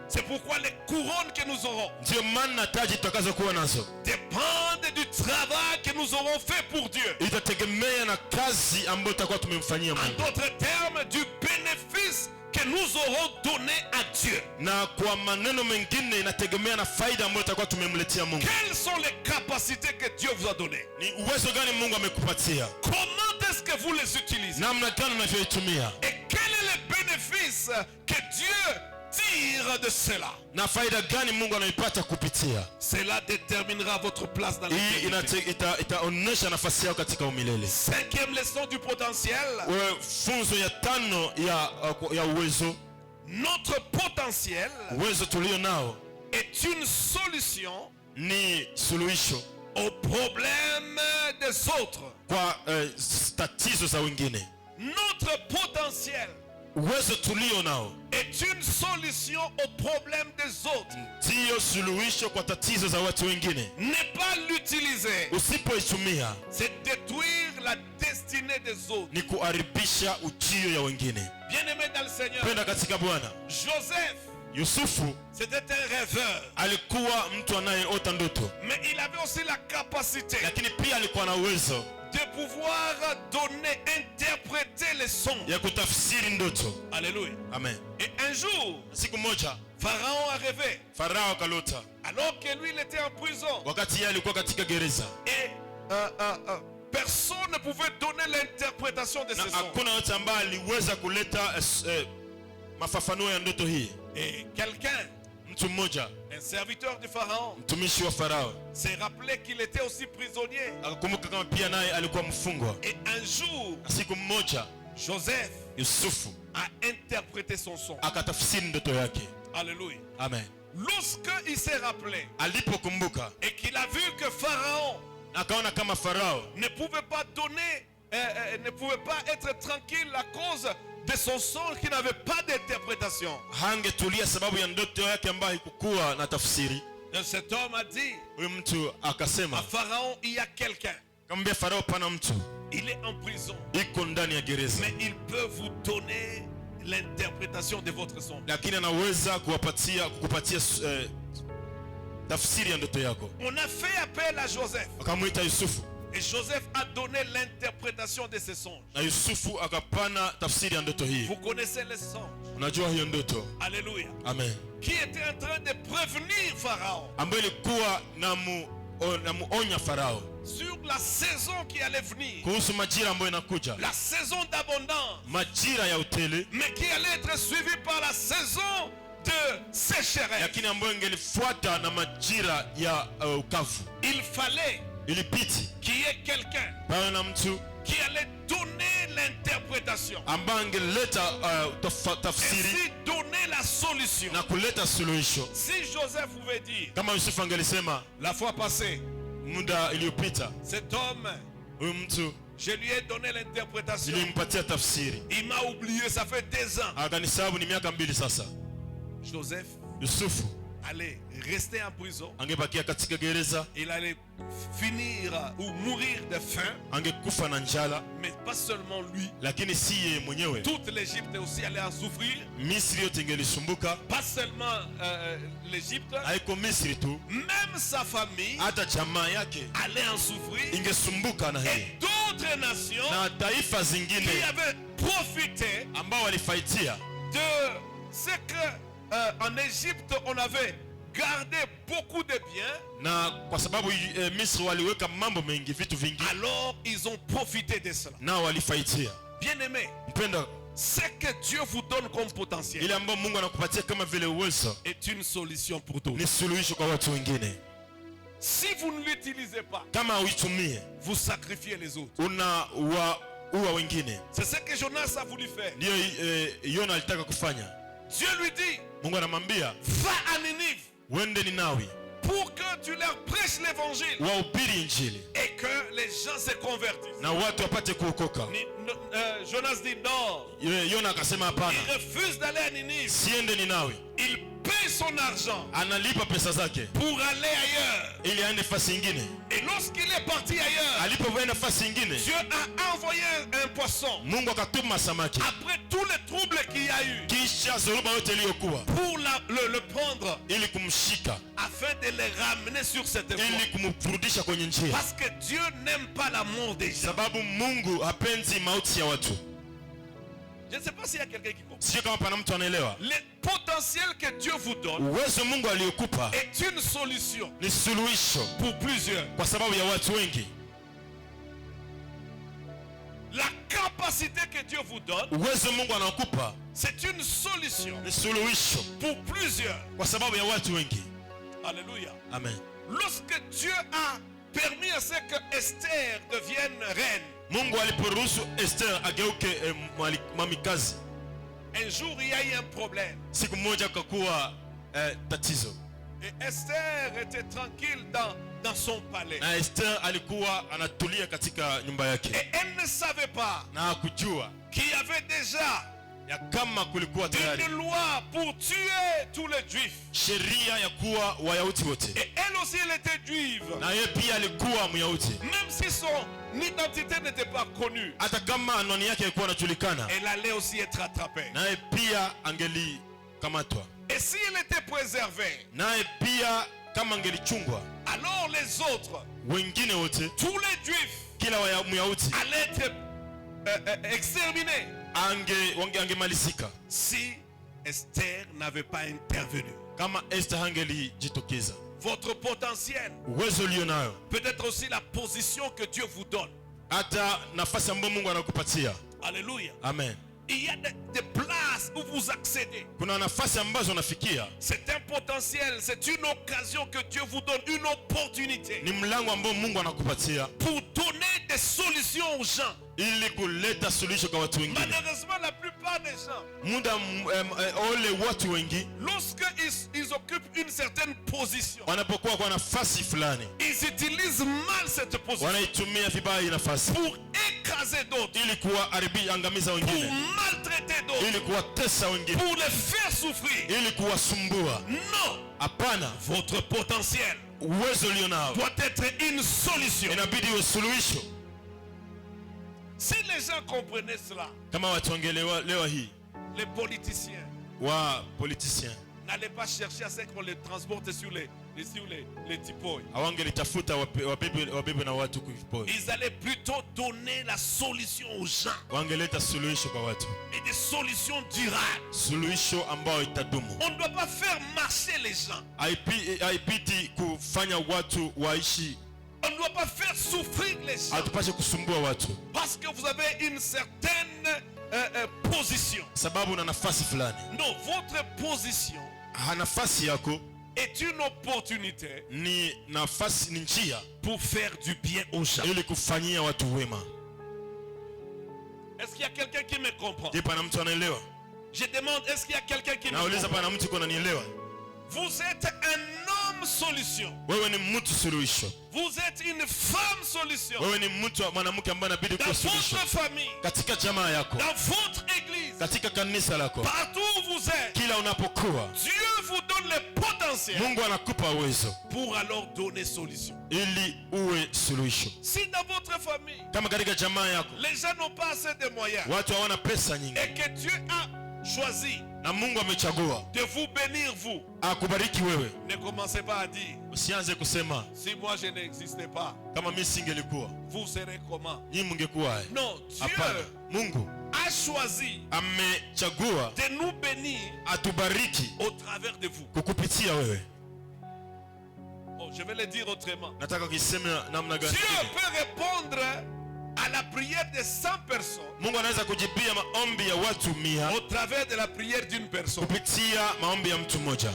C'est pourquoi les couronnes que nous aurons Ndio maana taji tutakazokuwa nazo dépendent du travail que nous aurons fait pour Dieu. itategemea na kazi ambayo tutakuwa tumemfanyia En Mungu, d'autres termes, du bénéfice que nous aurons donné à Dieu. na kwa maneno mengine inategemea na faida ambayo tutakuwa tumemletea Mungu. Quelles sont les capacités que Dieu vous a données? Ni uwezo gani Mungu amekupatia, Comment est-ce que vous les utilisez? namna gani unavyoitumia, Et quel est le bénéfice que Dieu tire de cela? na faida gani Mungu anaipata kupitia. Cela déterminera votre place dans Hii l'éternité. itaonesha nafasi yao katika umilele. Cinquième leçon du potentiel. Funzo ya tano ya uwezo. Notre potentiel Uwezo tulio nao est une solution ni suluhisho aux problèmes des autres. kwa tatizo za wengine. Notre potentiel Uwezo tulio nao est une solution aux problèmes des autres. ndiyo suluhisho kwa tatizo za watu wengine. Ne pas l'utiliser, Usipoitumia c'est détruire la destinée des autres. ni kuharibisha ujio ya wengine. Bien-aimé dans le Seigneur, Penda katika Bwana. Joseph, Yusufu c'était un rêveur, alikuwa mtu anayeota ndoto, mais il avait aussi la capacité lakini pia alikuwa na uwezo de pouvoir donner, interpréter les sons. ya kutafsiri ndoto. Alléluia. Amen. Et un jour, Siku moja Pharaon a rêvé, Farao akalota alors que lui, il était en prison. wakati yeye alikuwa katika gereza, Et personne ne pouvait donner l'interprétation de na ces sons. hakuna yote ambaye aliweza kuleta mafafanuo ya ndoto hii. Et quelqu'un, Mtu mmoja, un serviteur du Pharaon, mtumishi wa Farao, s'est rappelé qu'il était aussi prisonnier. akakumbuka kama pia naye alikuwa mfungwa. Et un jour, Na siku mmoja Joseph Yusufu a interprété son son. akatafsiri ndoto yake. Alléluia. Amen. Lorsqu'il s'est rappelé Alipokumbuka et qu'il a vu que Pharaon akaona kama Farao ne pouvait pas donner, ne pouvait pas être tranquille à cause de son son qui n'avait pas d'interprétation. hangetulia sababu ya ndoto yake ambayo haikukuwa na tafsiri. Et cet homme a dit Huyu mtu à akasema, Pharaon, il y a quelqu'un. kamwambia Farao, pana mtu Il est en prison, iko ndani ya gereza, mais il peut vous donner l'interprétation de votre son. lakini anaweza kukupatia tafsiri ya ndoto yako. On a fait appel à Joseph Akamwita Yusufu et Joseph a donné l'interprétation de ses songes. na Yusufu akapana tafsiri ya ndoto hii. Vous connaissez les songes. Unajua hiyo ndoto? Alléluia. Amen. Qui était en train de prévenir Pharaon Ambayo ilikuwa namuonya Farao sur la saison qui allait venir, kuhusu majira ambayo inakuja, la saison d'abondance, majira ya utele, mais qui allait être suivie par la saison de sécheresse. lakini ambayo ingelifuata na majira ya ukavu. Il fallait Ilibidi qu'il y ait quelqu'un pawe na mtu qui allait donner l'interprétation, ambaye angeleta tafsiri ainsi donner la solution. na kuleta suluhisho. Si Joseph pouvait dire, Kama Yusufu angelisema la fois passée, muda iliyopita, cet homme, huyu mtu je lui ai donné l'interprétation, nilimpatia tafsiri, il m'a oublié, ça fait 2 ans. akanisababu ni miaka 2 sasa, Joseph Yusufu allait rester en prison, angebakia katika gereza, il allait finir ou mourir de faim, angekufa na njala. mais pas seulement lui, Lakini si yeye mwenyewe, toute l'Égypte aussi allait en souffrir, Misri yote ingelisumbuka. pas seulement l'Égypte, Haiko Misri tu, même sa famille hata jamaa yake allait en souffrir, ingesumbuka na hii, et d'autres nations na taifa qui zingine avaient profité ambao walifaitia de ce que en Égypte, on avait gardé beaucoup de biens, na kwa sababu Misri waliweka mambo mengi, vitu vingi, alors ils ont profité de cela. nao walifaitia. Bien-aimé, Mpenda, ce que Dieu vous donne comme potentiel ile ambayo Mungu anakupatia kama vile uwezo est une solution pour d'autres. ni suluhisho kwa watu wengine. Si vous ne l'utilisez pas, Kama uitumie, vous sacrifiez les autres. uwa wengine. C'est ce que Jonas a voulu faire. Ndio Yona alitaka kufanya. Dieu lui dit, Mungu anamwambia, va à Ninive wende Ninawi, pour que tu leur prêches l'évangile wahubiri injili et que les gens se convertissent. na watu wapate kuokoka. Jonas dit non. Yona akasema hapana, Il refuse d'aller à Ninive. siende Ninawi. Il paye son argent Analipa pesa zake pour aller ailleurs. ili aende nafasi nyingine. Et lorsqu'il est parti ailleurs, Alipoenda nafasi nyingine, Dieu a envoyé un poisson. Mungu akatuma samaki Après tous les troubles qu'il y a eu, kisha zoruba yote iliyokuwa pour le prendre, ili kumshika, afin de les ramener sur cette voie. ili kumrudisha kwenye njia, Parce que Dieu n'aime pas la mort des gens. sababu Mungu hapenzi mauti ya watu. Je ne sais pas s'il y a quelqu'un qui comprend. Sio kama pana mtu anaelewa. Le potentiel que Dieu vous donne Uwezo Mungu aliyokupa est une solution ni suluhisho pour plusieurs. kwa sababu ya watu wengi. La capacité que Dieu vous donne, Uwezo Mungu anakupa c'est une solution ni suluhisho pour plusieurs. kwa sababu ya watu wengi. Alléluia. Amen. Lorsque Dieu a permis à ce que Esther devienne reine, Mungu aliporuhusu Esther ageuke mamikazi, un jour il y a eu un problème. siku moja kukakuwa tatizo, Et Esther était tranquille dans son palais. na Esther alikuwa anatulia katika nyumba yake, Et elle ne savait pas na hakujua qu'il y avait déjà ya kama kulikuwa tayari une loi pour tuer tous les juifs. sheria ya kuwa Wayahudi wote, Et elle aussi, elle était juive. na yeye pia alikuwa Myahudi. Même si son identité n'était pas connue, Hata kama anwani yake ilikuwa inajulikana, elle allait aussi être attrapée. naye pia angelikamatwa, Et si elle était préservée, naye pia kama angelichungwa, alors les autres, wengine wote, tous les juifs, kila Myahudi allaient être exterminés angemalizika si Esther n'avait pas intervenu. kama Esther hangelijitokeza. Votre potentiel, Uwezo ulio nayo, peut-être aussi la position que Dieu vous donne. hata nafasi ambayo Mungu anakupatia. Alléluia. Amen. Il y a des places où vous accédez. Kuna nafasi ambazo unafikia, C'est un potentiel, c'est une occasion que Dieu vous donne, une opportunité ni mlango ambao Mungu anakupatia pour donner des solutions aux gens. ili kuleta suluhisho kwa watu wengine. Malheureusement, la plupart des gens, Ole watu wengi lorsqu'ils occupent une certaine position, wanapokuwa kwa nafasi fulani, ils utilisent mal cette position wanaitumia vibaya hii nafasi pour écraser d'autres, ili kuwaangamiza pour wengine, maltraiter d'autres, ili kuwatesa wengine, pour les faire souffrir. ili kuwasumbua. Non, Hapana, votre potentiel uwezo ulio nao doit être une solution. inabidi uwe suluhisho. Si les gens comprenaient cela, Kama watu wangelewa hii, les politiciens wa politiciens n'allaient pas chercher à ce qu'on les transporte sur les tipoi. hawangelitafuta wabebe na watu kuvipoi, Ils allaient plutôt donner la solution aux gens wangeleta suluhisho kwa watu, et des solutions durables. suluhisho ambayo itadumu. On ne doit pas faire marcher les gens. Haipiti kufanya watu waishi, On ne doit pas faire souffrir les gens hatupashe kusumbua watu parce que vous avez une certaine position. sababu na nafasi fulani. Non, votre position Nafasi yako est une opportunité ni nafasi, ni njia pour faire du bien aux gens. ili kufanyia watu wema. Est-ce qu'il y a quelqu'un qui me comprend? Je pana mtu anaelewa? Je demande, est-ce qu'il y a quelqu'un qui me Nauliza, comprend? pana mtu kuna nielewa? Vous êtes un homme solution. Wewe ni mtu suluhisho. Vous êtes une femme solution. Wewe ni mtu mwanamke ambaye inabidi Dans kuwa suluhisho votre famille, katika jamaa yako, dans votre église, katika kanisa lako, partout où vous êtes, kila unapokuwa, Dieu vous donne le potentiel Mungu anakupa uwezo pour alors donner solution. ili uwe suluhisho. Si dans votre famille, Kama katika jamaa yako les gens n'ont pas assez de moyens watu hawana pesa nyingi et que Dieu a choisi na Mungu amechagua de vous bénir, vous, akubariki wewe, ne commencez pas à dire, usianze kusema si moi je n'existais pas, kama mimi singelikuwa vous serez comment? nyinyi mngekuwa. Non, Dieu Hapana, Mungu a a choisi amechagua de nous bénir atubariki au travers de vous. kukupitia wewe. Oh, je vais le dire autrement. Nataka kusema namna gani? Dieu peut répondre à la prière de 100 personnes Mungu anaweza kujibia maombi ya watu 100 au travers de la prière d'une personne. kupitia maombi ya mtu mmoja.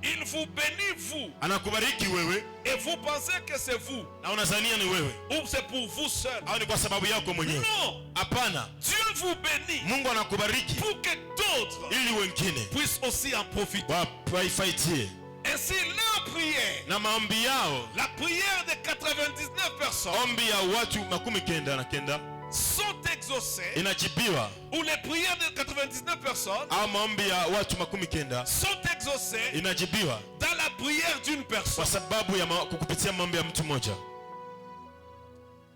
Il vous bénit vous Anakubariki wewe et vous pensez que c'est vous na unazania ni wewe ou c'est pour vous seul. au ni kwa sababu yako mwenyewe. Non, Hapana, Dieu vous bénit Mungu anakubariki pour que d'autres ili wengine puissent aussi en profiter. waifaitie. Ainsi la prière, Na maombi yao, la prière de 99 personnes ombi ya watu 99 sont exaucées, inajibiwa, ou les prières de 99 personnes au maombi ya watu 99 sont exaucées inajibiwa dans la prière d'une personne. kwa sababu ya kukupitia maombi ya mtu mmoja.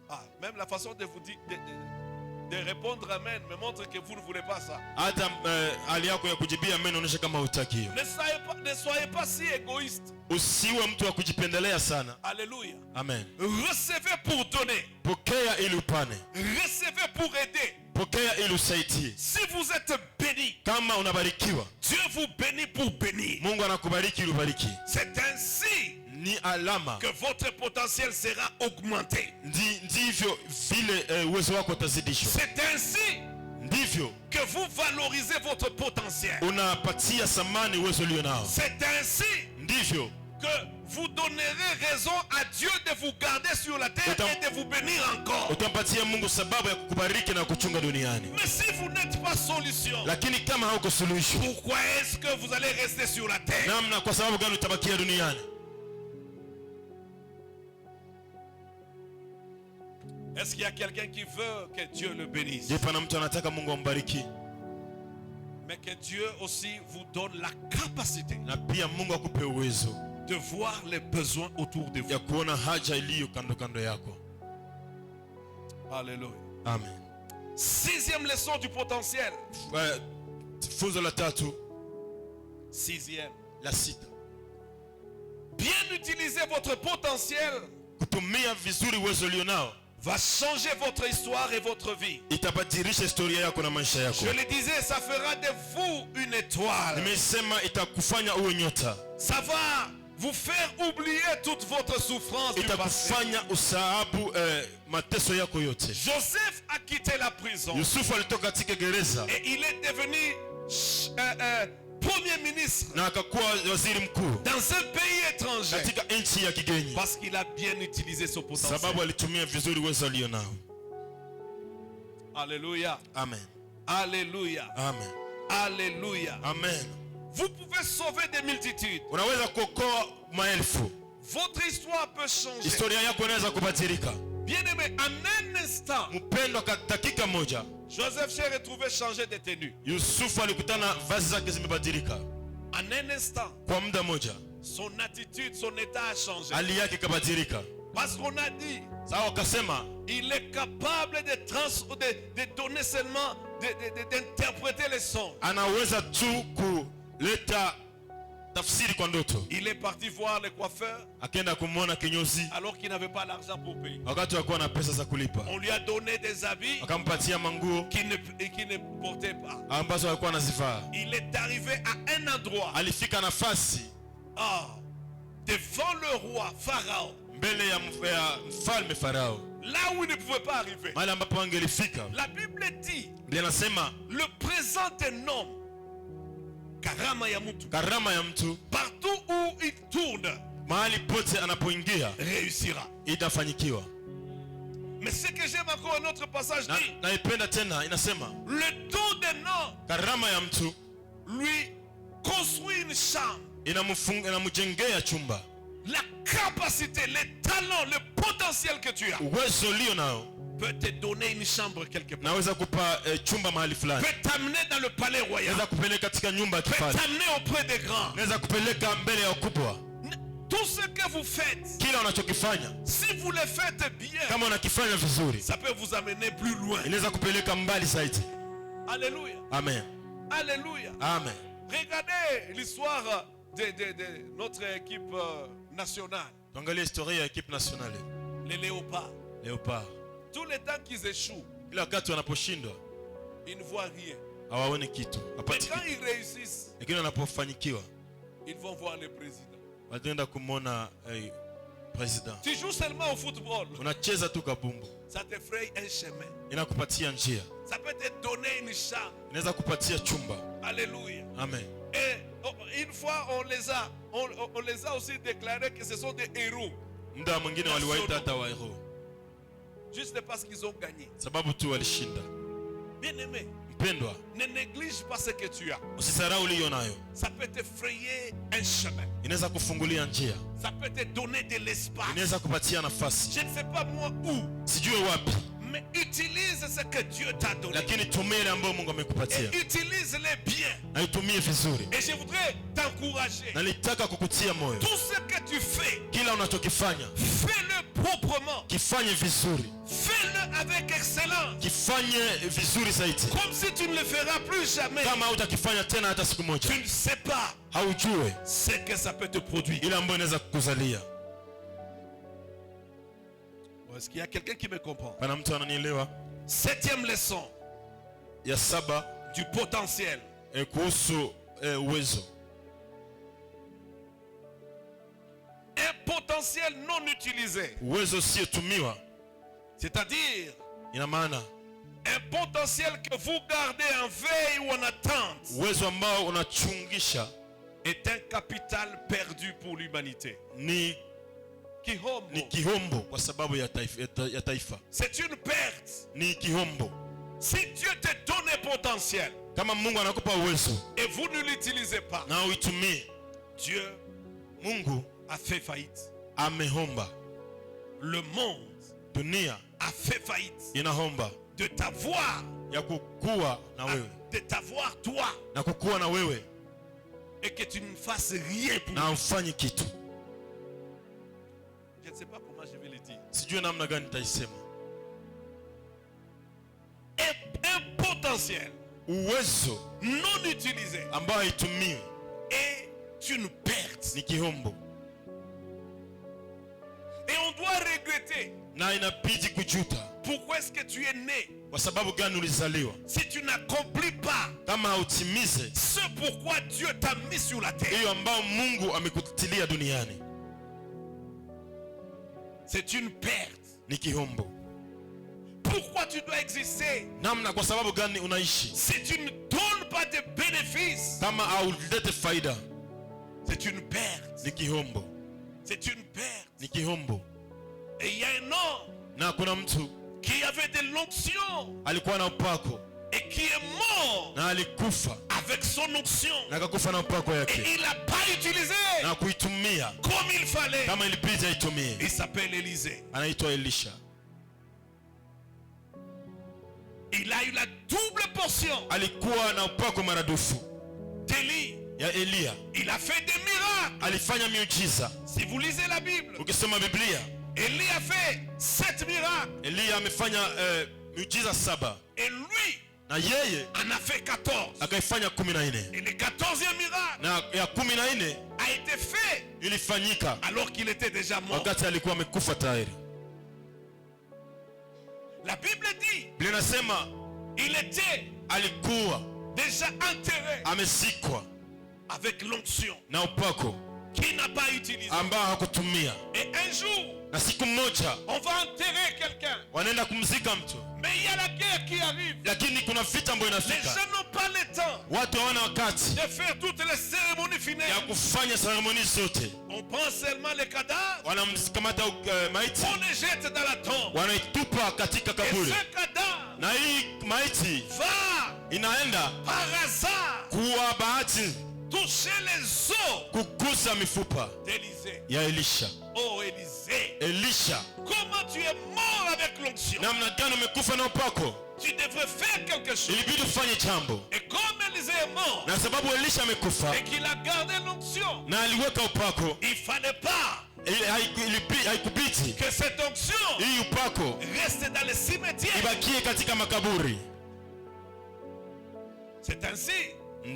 Ah, même la façon de vous dire, de répondre amen me montre que vous ne voulez pas ça. Hata hali yako ya kujibia amen inaonyesha kama hutaki hiyo. Ne soyez pas si égoïste. Usiwe mtu wa kujipendelea sana. Alléluia. Amen. Recevez pour donner. Pokea ili upane. Recevez pour aider. Pokea ili usaidie. Si vous êtes béni, Kama unabarikiwa, Dieu vous bénit pour bénir. Mungu anakubariki ili ubariki. C'est ainsi Ni alama que votre potentiel sera augmenté. ndivyo vile uwezo wako utazidishwa. C'est ainsi Ndivyo que vous valorisez votre potentiel. unapatia thamani uwezo ulio nao. C'est ainsi Ndivyo que vous donnerez raison à Dieu de vous garder sur la terre et de vous bénir encore. utampatia Mungu sababu ya kukubariki na kuchunga duniani. Mais si vous n'êtes pas solution, Lakini kama hauko suluhisho, pourquoi est-ce que vous allez rester sur la terre? namna kwa sababu gani utabakia duniani? Est-ce qu'il y a quelqu'un qui veut que Dieu le bénisse? Je pana mtu anataka Mungu ambariki, Mais que Dieu aussi vous donne la capacité na pia Mungu akupe uwezo de voir les besoins autour de vous. ya kuona haja iliyo kando kando yako. Alléluia. Amen. Sixième leçon du potentiel. Funzo la tatu, Sixième. la sita. Bien utiliser votre potentiel Kutumia vizuri uwezo ulio nao va changer votre histoire et votre vie. itabadilisha historia yako na maisha yako. Je le disais, ça fera de vous une étoile. Nimesema itakufanya uwe nyota, Ça va vous faire oublier toute votre souffrance du passé. itakufanya usahabu mateso yako yote. Joseph a quitté la prison Yusufu alitoka katika gereza et il est devenu premier ministre na akakuwa waziri mkuu dans un pays étranger katika nchi ya kigeni, parce qu'il a bien utilisé son potentiel. sababu alitumia vizuri uwezo alio nao. Alléluia. Amen. Alléluia. Amen. Alléluia. Amen. Vous pouvez sauver des multitudes. Unaweza kuokoa maelfu. Votre histoire peut changer. Historia yako inaweza kubadilika. Bien-aimé, en un instant, Mpendwa, dakika moja Joseph s'est retrouvé changé de tenue. Yusufu alikutana vazi zake zimebadilika. En un instant, Kwa muda moja son attitude, son état a changé. hali yake ikabadilika. Parce qu'on a dit, Sawa, wakasema il est capable de donner seulement, d'interpréter les sons. anaweza tu kuleta tafsiri kwa ndoto. Il est parti voir le coiffeur Akaenda kumwona kinyozi alors qu'il n'avait pas l'argent pour payer. wakati hakuwa na pesa za kulipa. On lui a donné des habits Akampatia manguo qu'il ne portait pas. ambazo alikuwa anazivaa. Il est arrivé à un endroit, Alifika nafasi devant le roi Pharaon, mbele ya mfalme Farao, là où il ne pouvait pas arriver. mahali ambapo angelifika. La Bible dit, Biblia inasema le présent d'un homme, karama ya mtu, karama ya mtu partout où il tourne, mahali pote anapoingia réussira. itafanyikiwa. Mais ce que j'aime encore un autre passage dit, Naipenda tena, inasema le don d'un homme karama ya mtu lui construit une chambre. inamjengea chumba. La capacité, les talents, le potentiel que tu as Uwezo ulio nao peut te donner une chambre quelque part. naweza kupa chumba mahali fulani, Peut t'amener dans le palais royal. naweza kupeleka katika nyumba ya Peut kifalme, t'amener auprès des grands. naweza kupeleka mbele ya wakubwa. Tout ce que vous faites, Kila unachokifanya si vous le faites bien, kama unakifanya vizuri, ça peut vous amener plus loin. inaweza kupeleka mbali zaidi. Alléluia. Amen. Alléluia. Amen. Regardez l'histoire de notre équipe nationale, Tuangalie historia ya equipe nationale. les léopards. Léopard. Tous les temps qu'ils échouent, Kila wakati wanaposhindwa ils ne voient rien. hawaoni kitu, Mais hapati quand kitu. ils réussissent, Lakini wanapofanikiwa ils vont voir le président. wataenda kumwona president. Tu joues seulement au football. Unacheza tu kabumbu, Ça te fraye un chemin. inakupatia njia, Ça peut te donner une chambre. inaweza kupatia chumba. Alléluia. Amen. Et une fois, on les a aussi déclarés que ce sont des héros. Muda mwingine waliwaita hata wahero Juste parce qu'ils ont gagné. sababu tu walishinda. Bien aimé, Mpendwa, ne néglige pas ce que tu as. usisahau uliyo nayo, Ça peut te frayer un chemin. inaweza kufungulia njia, Ça peut te donner de l'espace. inaweza kupatia nafasi. Je ne sais pas moi où, Sijue wapi, mais utilise ce que Dieu t'a donné. lakini tumia ile ambayo Mungu amekupatia Et utilise-les bien. na itumie vizuri. Et je voudrais t'encourager. Nalitaka kukutia moyo, Tout ce que tu fais, kila unachokifanya fais-le proprement. kifanye vizuri, Fais-le avec excellence. kifanye vizuri zaidi. Comme si tu ne le feras plus jamais. Kama hautakifanya tena hata siku moja, Tu ne sais pas haujue ce que ça peut te produire. ile ambayo inaweza kukuzalia. Est-ce qu'il y a quelqu'un qui me comprend? Pana mtu ananielewa? 7e leçon Ya 7 du potentiel. kuhusu uwezo. Un potentiel non utilisé. Uwezo usiotumiwa, C'est-à-dire ina maana un potentiel que vous gardez en veille ou en attente uwezo ambao unachungisha est un capital perdu pour l'humanité. ni Kihombo. kihombo kwa sababu ya taifa. C'est une perte. Ni kihombo. Si Dieu te donne un potentiel Kama Mungu anakupa uwezo et vous ne l'utilisez pas, na uitumie, Dieu Mungu a fait faillite. amehomba. Le monde Dunia a fait faillite inahomba de t'avoir, ya kukua na wewe, de t'avoir toi, na kukua na wewe et que tu ne fasses rien pour na ufanyi kitu. Je ne sais pas comment je vais le dire. Sijui namna gani nitaisema. Un potentiel Uwezo non utilisé ambao haitumiwi est une perte. ni kihombo, Et on doit regretter. na inabidi kujuta. Pourquoi est-ce que tu es né Kwa sababu gani ulizaliwa? si tu n'accomplis pas Kama hautimize ce pourquoi Dieu t'a mis sur la terre? hiyo ambao Mungu amekutilia duniani, C'est une perte. ni kihombo. Pourquoi tu dois exister Namna kwa sababu gani unaishi si tu ne donnes pas de bénéfices? kama haulete faida? C'est une perte. Ni kihombo, C'est une perte. ni kihombo. Et il y a un homme Na kuna mtu qui avait de l'onction alikuwa na upako et qui est mort na alikufa avec son onction. na akakufa na upako Et yake il n'a pas utilisé na kuitumia comme il fallait. kama ilibidi aitumie. Il s'appelle Élisée. Anaitwa Elisha. Il a eu la double portion Alikuwa na upako maradufu d'Élie. ya Elia. Il a fait des miracles. Alifanya miujiza. Si vous lisez la Bible, Ukisoma Biblia, Élie a fait 7 miracles. Elia amefanya miujiza 7 Et lui na yeye en a fait 14. akaifanya 14, Et le 14e miracle na ya 14 a été fait ilifanyika alors qu'il était déjà mort. wakati alikuwa amekufa tayari. La Bible dit Biblia inasema il était alikuwa déjà enterré amezikwa avec l'onction na upako qu'il n'a pas utilisé. ambao hakutumia, Et un jour, na siku moja on va enterrer quelqu'un. wanaenda kumzika mtu, Mais il y a la guerre qui arrive. lakini kuna vita ambayo Les inafika. gens n'ont pas le temps Watu hawana wakati de faire toutes les cérémonies ya funèbres. kufanya seremoni zote. On prend seulement les cadavres, Wanamkamata maiti, on les jette dans la tombe. wanaitupa katika Et kaburi, ce cadavre na hii maiti va inaenda par hasard kuwa bahati toucher les os kugusa mifupa d'Élisée. ya Elisha. Oh Élisée, Elisha, comment tu es mort avec l'onction? namna gani umekufa na upako? Tu devrais faire quelque chose. Ilibidi ufanye jambo, Et comme Élisée est mort na sababu Elisha amekufa et qu'il a gardé l'onction, na aliweka upako, il fallait pas haikubidi que cette onction hii upako reste dans les cimetières. ibakie katika makaburi. C'est ainsi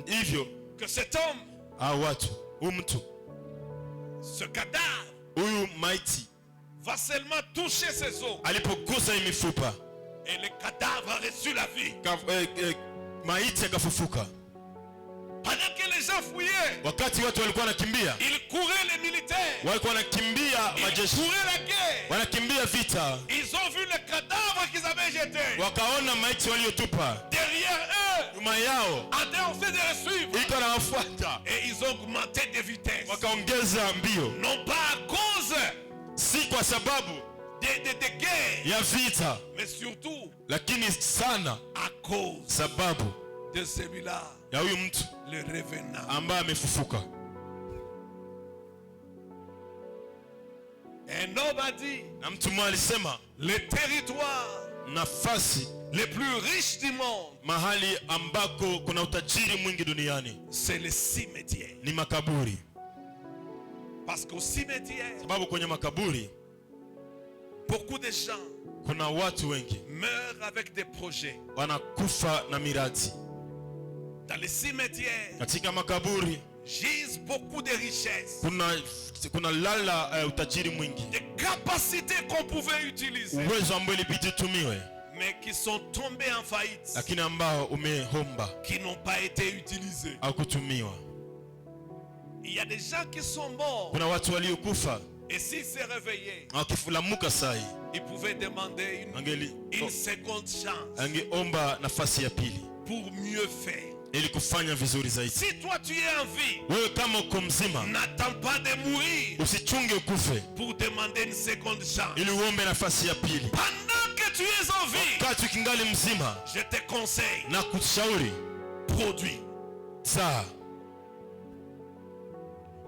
Hivyo que cet homme, hao watu, huyu mtu, ce cadavre, huyu maiti va seulement toucher ses os. alipogusa hii mifupa, Et le cadavre a reçu la vie. Maiti yakafufuka. Pendant que les gens fouillaient, Wakati watu walikuwa wanakimbia, ils couraient les militaires. walikuwa wanakimbia Ils majeshi, couraient la guerre. wanakimbia vita. Ils ont vu le cadavre qu'ils avaient jeté. Wakaona maiti waliotupa Derrière eux, nyuma yao, en train de les suivre. iko na wafuata. Et ils ont augmenté de vitesse. Wakaongeza mbio, Non pas à cause si kwa sababu de guerre, ya vita, mais surtout lakini sana à cause sababu de celui-là, ya huyu mtu le revenant. ambaye amefufuka. Un homme a dit, Na mtu mmoja alisema, le territoire nafasi le plus riche du monde, mahali ambako kuna utajiri mwingi duniani c'est le cimetière. ni makaburi. Parce qu'au cimetière, Sababu kwenye makaburi beaucoup de gens kuna watu wengi meurent avec des projets. wanakufa na miradi. Dans le cimetière, Katika makaburi gisent beaucoup de richesses, kuna lala utajiri mwingi, des capacités qu'on pouvait utiliser, uwezo ambao ilibidi tumiwe, mais qui sont tombés en faillite, lakini ambao umehomba qui n'ont pas été utilisés. au kutumiwa. Il y a des gens qui sont morts, Kuna watu waliokufa et s'ils se réveillaient, wakifulamuka sai, ils pouvaient demander une seconde chance angeomba nafasi ya pili pour mieux faire. ili kufanya vizuri zaidi. Si toi tu es en vie, Wewe kama uko mzima, n'attends pas de mourir usichunge ukufe pour demander une seconde chance. ili uombe nafasi ya pili. Pendant que tu es en vie, Wakati ukingali mzima, je te conseille, na kushauri produis. saa.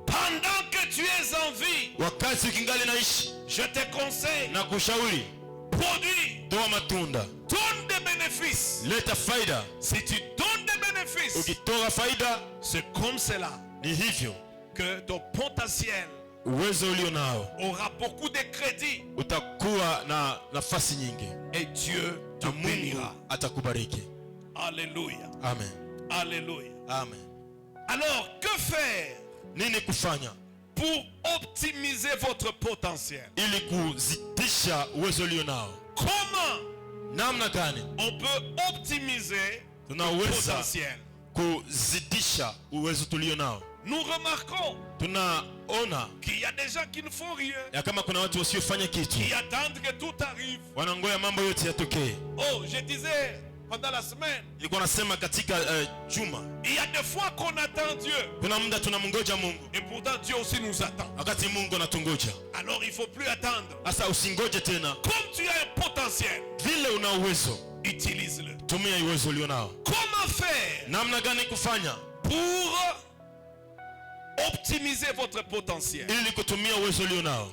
Pendant que tu es en vie, Wakati ukingali naishi, je te conseille, na kushauri produis. toa matunda, Donne des bénéfices. leta faida. Si tu donnes des bénéfices, Ukitoa faida, c'est comme cela ni hivyo que ton potentiel uwezo ulio nao aura beaucoup de crédit utakuwa na nafasi nyingi, et Dieu te na Mungu bénira. atakubariki. Alléluia. Amen, Alléluia. amen. Alors, que faire Nini kufanya pour optimiser votre potentiel? ili kuzidisha uwezo ulio nao? Comment Namna gani on peut optimiser le tunaweza potentiel? kuzidisha uwezo tulio nao? Nous remarquons Tunaona qu'il y a des gens qui ne font rien, ya kama kuna watu wasiofanya kitu, qui attendent que tout arrive. wanangoya mambo yote yatokee. Oh, je disais pendant la semaine, Nilikuwa nasema katika juma, il y a des fois qu'on attend Dieu kuna muda tunamngoja Mungu et pourtant Dieu aussi nous attend. wakati Mungu anatungoja. Alors il faut plus attendre. Sasa usingoje tena, Comme tu as un potentiel, vile una uwezo utilise-le. tumia uwezo ulio nao. Comment faire Namna gani kufanya pour optimiser votre potentiel? ili kutumia uwezo ulio nao?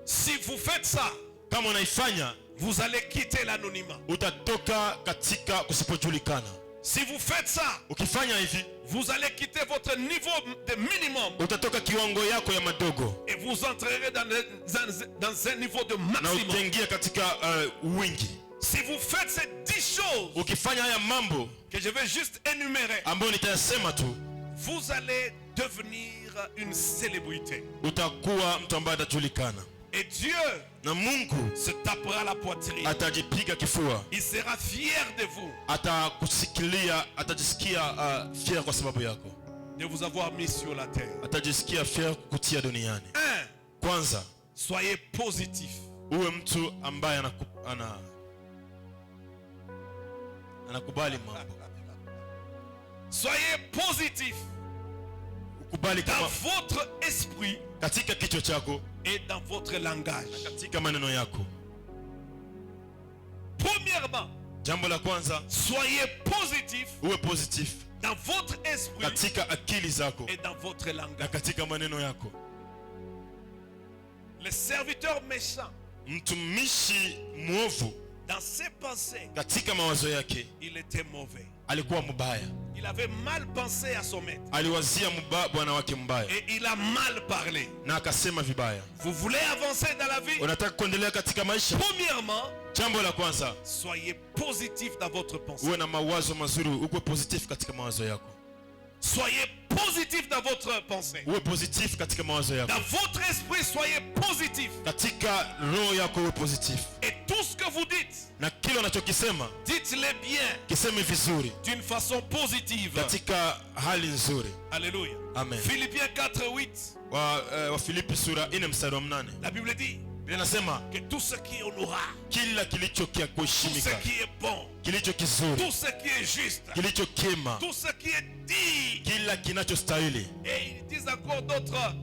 Si vous faites ça, Kama unaifanya, vous allez quitter l'anonymat. utatoka katika kusipojulikana. Si vous faites ça, Ukifanya hivi, vous allez quitter votre niveau de minimum utatoka kiwango yako ya madogo et vous entrerez dans un niveau de na maximum. utaingia katika wingi. Si vous faites ces 10 choses Ukifanya haya mambo que je vais juste énumérer, ambayo nitayasema tu, vous allez devenir une célébrité. utakuwa mtu ambaye atajulikana, Et Dieu na Mungu se tapera la poitrine. atajipiga kifua, Il sera fier de vous, atakusikilia, atajisikia fier kwa sababu yako, de vous avoir mis sur la terre. atajisikia fier kukutia duniani. 1. Kwanza, Soyez positif. uwe mtu ambaye anakubali mambo. Soyez positif Ukubali dans kama votre esprit katika kichwa chako, et dans votre langage. katika maneno yako. Premièrement, Jambo la kwanza, soyez positif uwe positif dans votre esprit katika akili zako et dans votre na langage. katika maneno yako. Le serviteur méchant, Mtumishi mwovu dans ses pensées, katika mawazo yake il était mauvais. alikuwa mbaya, Il avait mal pensé à son maître aliwazia bwana wake mbaya et il a mal parlé. na akasema vibaya. Vous voulez avancer dans la vie? Unataka kuendelea katika maisha? Premièrement, Jambo la kwanza, soyez positif dans votre pensée. uwe na mawazo mazuri, uwe positif katika mawazo yako. Soyez positif dans votre pensée. Uwe positif katika mawazo yako. Dans votre esprit, soyez positif. Katika roho yako uwe positif. Et tout ce que vous dites, na kile unachokisema dites-les bien, kiseme vizuri, d'une façon positive. katika hali nzuri. Alléluia. Amen. Philippiens 4:8. Wa Filipi sura 4 mstari wa 8. La Bible dit Inasema que tout ce qui est honorable, kila kilicho kia tout ce kuheshimika, qui est bon, kilicho kizuri, tout ce qui est juste, kilicho kema, tout ce qui est digne. kila kinachostahili, Et ils disent encore d'autres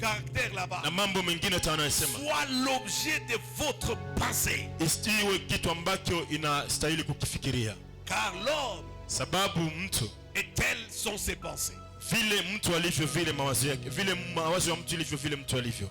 caractères là-bas. na mambo mengine yanayosema Soit l'objet de votre pensée. isiwe kitu ambacho inastahili kukifikiria, Car l'homme, sababu mtu et telles sont ses pensées. vile mtu alivyo vile mawazo yake, vile mawazo ya mtu ilivyo vile mtu alivyo.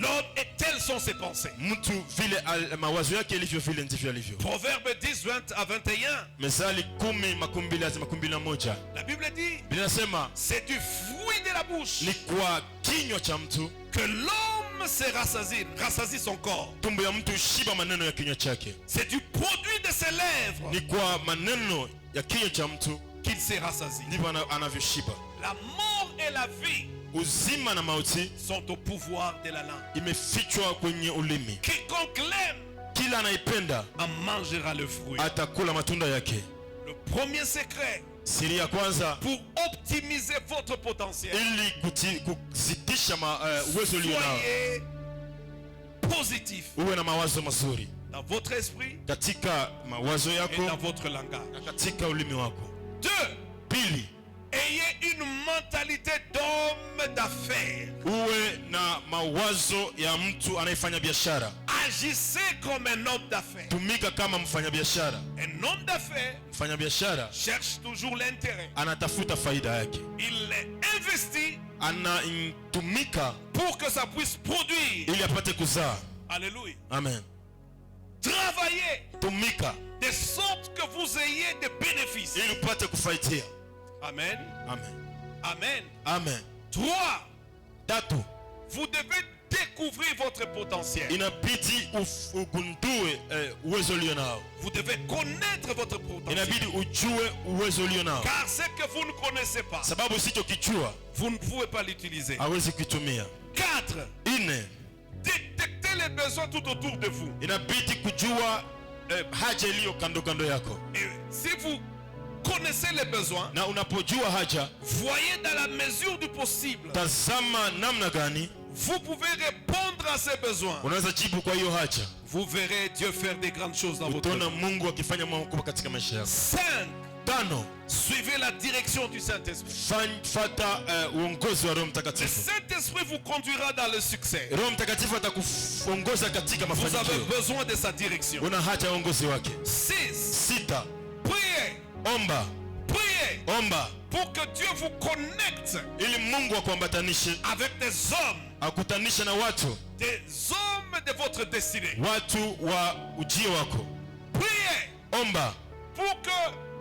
L'homme, et telles sont ses pensées. Mtu vile mawazo yake ilivyo vile ndivyo alivyo. Proverbe 10:20-21. Methali 10:21. La Bible dit, Linasema c'est du fruit de la bouche ni kwa kinywa cha mtu que l'homme se rassasie son corps. tumbo ya mtu shiba maneno ya kinywa chake. C'est du produit de ses lèvres Ni kwa maneno ya kinywa cha mtu qu'il se rassasie. ndivyo anavyoshiba. La mort et la vie Uzima na mauti sont au pouvoir de la langue. imefichwa kwenye ulimi. Quiconque l'aime Kila anaipenda en mangera le fruit. atakula matunda yake. Le premier secret Siri ya kwanza pour optimiser votre potentiel, ili kuzidisha uwezo ulio nao, soyez positif uwe na mawazo mazuri dans votre esprit katika mawazo et yako dans votre langage. na katika ulimi wako. 2. Pili, Ayez une mentalité d'homme d'affaires. uwe na mawazo ya mtu anayefanya biashara. Agissez comme un homme d'affaires. Tumika kama mfanyabiashara. Un homme d'affaires Mfanyabiashara cherche toujours l'intérêt. anatafuta faida yake, Il investit anatumika pour que ça puisse produire. ili apate kuzaa. Alléluia. Amen. Travaillez Tumika de sorte que vous ayez des bénéfices. ili upate kufaidia. Amen. Amen. Amen. Amen. 3. Tatu, Vous devez découvrir votre potentiel. inabidi ugundue uwezo ulio nao. Vous devez connaître votre potentiel. Inabidi ujue uwezo ulio nao, Car ce que vous ne connaissez pas, sababu usichokichua vous ne pouvez pas l'utiliser. hawezi kuitumia. 4. 4, Détectez les besoins tout autour de vous. inabidi kujua haja iliyo kando kando yako, Et si vous connaissez les besoins, na unapojua haja, voyez dans la mesure du possible, tazama namna gani vous pouvez répondre à ces besoins. unaweza jibu kwa hiyo haja. Vous verrez Dieu faire des grandes choses dans votre Utaona vie. Mungu akifanya mambo makubwa katika maisha yako. 5. 5, Suivez la direction du Saint-Esprit. fata uongozi wa Roho Le Mtakatifu. Saint-Esprit vous conduira dans le succès. Roho Mtakatifu atakuongoza katika Vous avez mafanikio. besoin de sa direction. Una haja ya uongozi wake. 6. 6, Priez. omba. Priez Omba pour que Dieu vous connecte ili Mungu akuambatanishe, avec des hommes, akutanishe na watu de votre destinée. watu wa ujio wako. Priez Omba pour que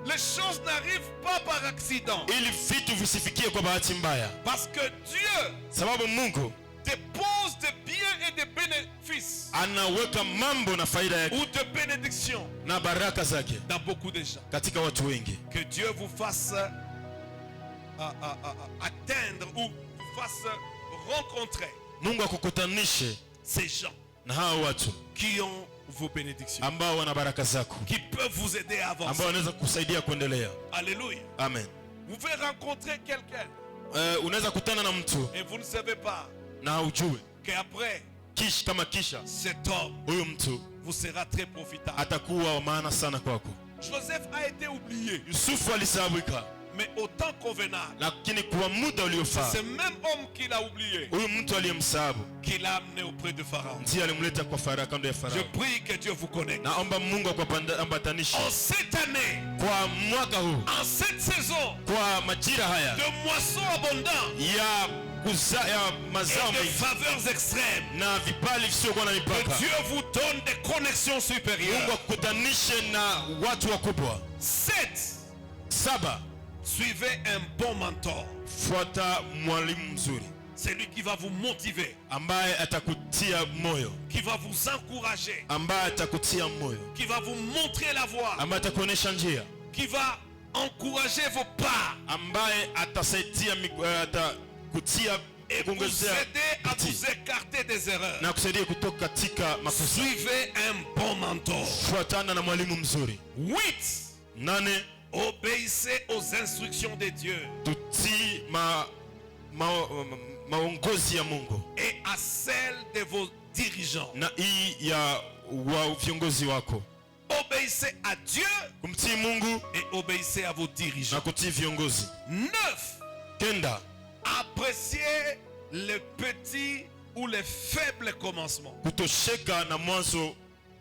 les choses n'arrivent pas par accident. ili vitu visifikie kwa bahati mbaya, Parce que Dieu sababu Mungu dépose des biens et des bénéfices anaweka mambo na faida yake ou de bénédictions na baraka zake dans beaucoup de gens. katika watu wengi. Que Dieu vous fasse atteindre ou vous fasse rencontrer Mungu akukutanishe ces gens na hao watu qui ont vos bénédictions, ambao wana baraka zako, qui peuvent vous aider à avancer. ambao wanaweza kukusaidia kuendelea. Alléluia. Amen. Vous pouvez rencontrer quelqu'un Unaweza kutana na mtu et vous ne savez pas na ujue qu'après, kisha cet homme huyu mtu vous sera très profitable. atakuwa wa maana sana kwako. Joseph a été oublié, Yusufu alisahaulika, mais au temps convenable, lakini kwa muda uliofaa c'est même homme qui l'a oublié, huyu mtu aliyemsahabu qui l'a amené auprès de Pharaon. ndiye alimleta kwa Farao, kando ya Je Farao. prie que Dieu vous connecte. Naomba Mungu akuambatanishe En cette année, kwa mwaka huu, en cette saison kwa majira haya de moissons abondants ya mazao et de mengi faveurs extrêmes, na vibali visiokuwa na que mipaka. Dieu vous donne des connexions Mungu supérieures. akukutanishe na watu wakubwa. 7. 7, Suivez un bon mentor. fuata mwalimu mzuri C'est lui qui va vous motiver, ambaye atakutia moyo, qui va vous encourager, ambaye atakutia moyo, qui va vous montrer la voie, ambaye atakuonesha njia, qui va encourager vos pas. ambaye atasaidia atakutia et vous aider à vous écarter des erreurs. na kusaidia kutoka katika makosa. Suivez un bon mentor. Fuatana na mwalimu mzuri. 8. 8. Obéissez aux instructions de Dieu. Tutii maongozi ya Mungu. Et à celle de vos dirigeants. Na hii ya viongozi wako. Obéissez à Dieu kumtii Mungu et obéissez à vos dirigeants. Na kutii viongozi. 9. Kenda. Appréciez les petits ou les faibles commencements. Kutosheka na mwanzo,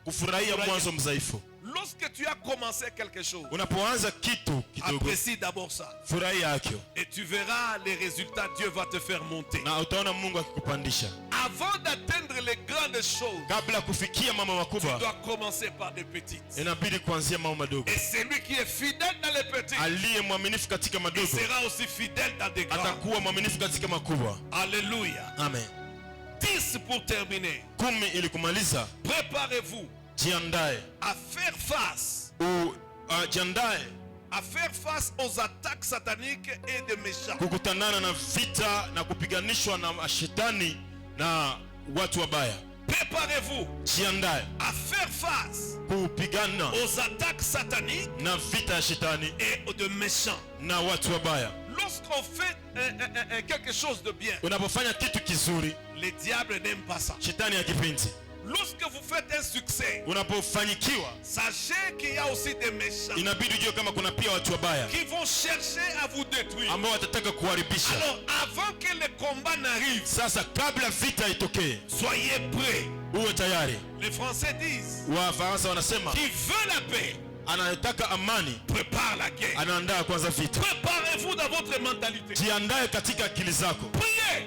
kufurahia mwanzo mzaifu. Lorsque tu as commencé quelque chose, unapoanza kitu kidogo, apprécie d'abord ça. Furahia hakyo. Et tu verras les résultats, Dieu va te faire monter. Na utaona Mungu akikupandisha. Avant d'atteindre les grandes choses, kabla kufikia mambo makubwa, tu dois commencer par des petites. Inabidi kuanzia mambo madogo. Et celui qui est fidèle dans les petites, aliye mwaminifu katika madogo, sera aussi fidèle dans des grands. Atakuwa mwaminifu katika makubwa. Alléluia. Amen. 10 pour terminer. 10 ili kumaliza. Préparez-vous. Jiandae. À faire face. Jiandae. À faire face aux attaques sataniques et de méchants. Kukutanana na vita na kupiganishwa na shetani na watu wabaya. Préparez-vous. Jiandae. À faire face. Kupigana. Aux attaques sataniques. Na vita ya shetani. Et de méchants. Na watu wabaya. Lorsqu'on fait quelque chose de bien, unapofanya kitu kizuri, le diable n'aime pas ça. Shetani hakipendi. Lorsque vous faites un succès, unapofanikiwa, sachez qu'il y a aussi des méchants. Inabidi ujue kama kuna pia watu wabaya qui vont chercher à vous détruire. Ambao watataka kuharibisha. Alors avant que le combat n'arrive, sasa kabla vita itokee, soyez prêts. Uwe tayari. Les Français disent, Wafaransa wanasema, qui veut la paix, anataka amani, prépare la guerre. Anaandaa kwanza vita. Préparez-vous dans votre mentalité. Jiandae katika akili zako. Priez.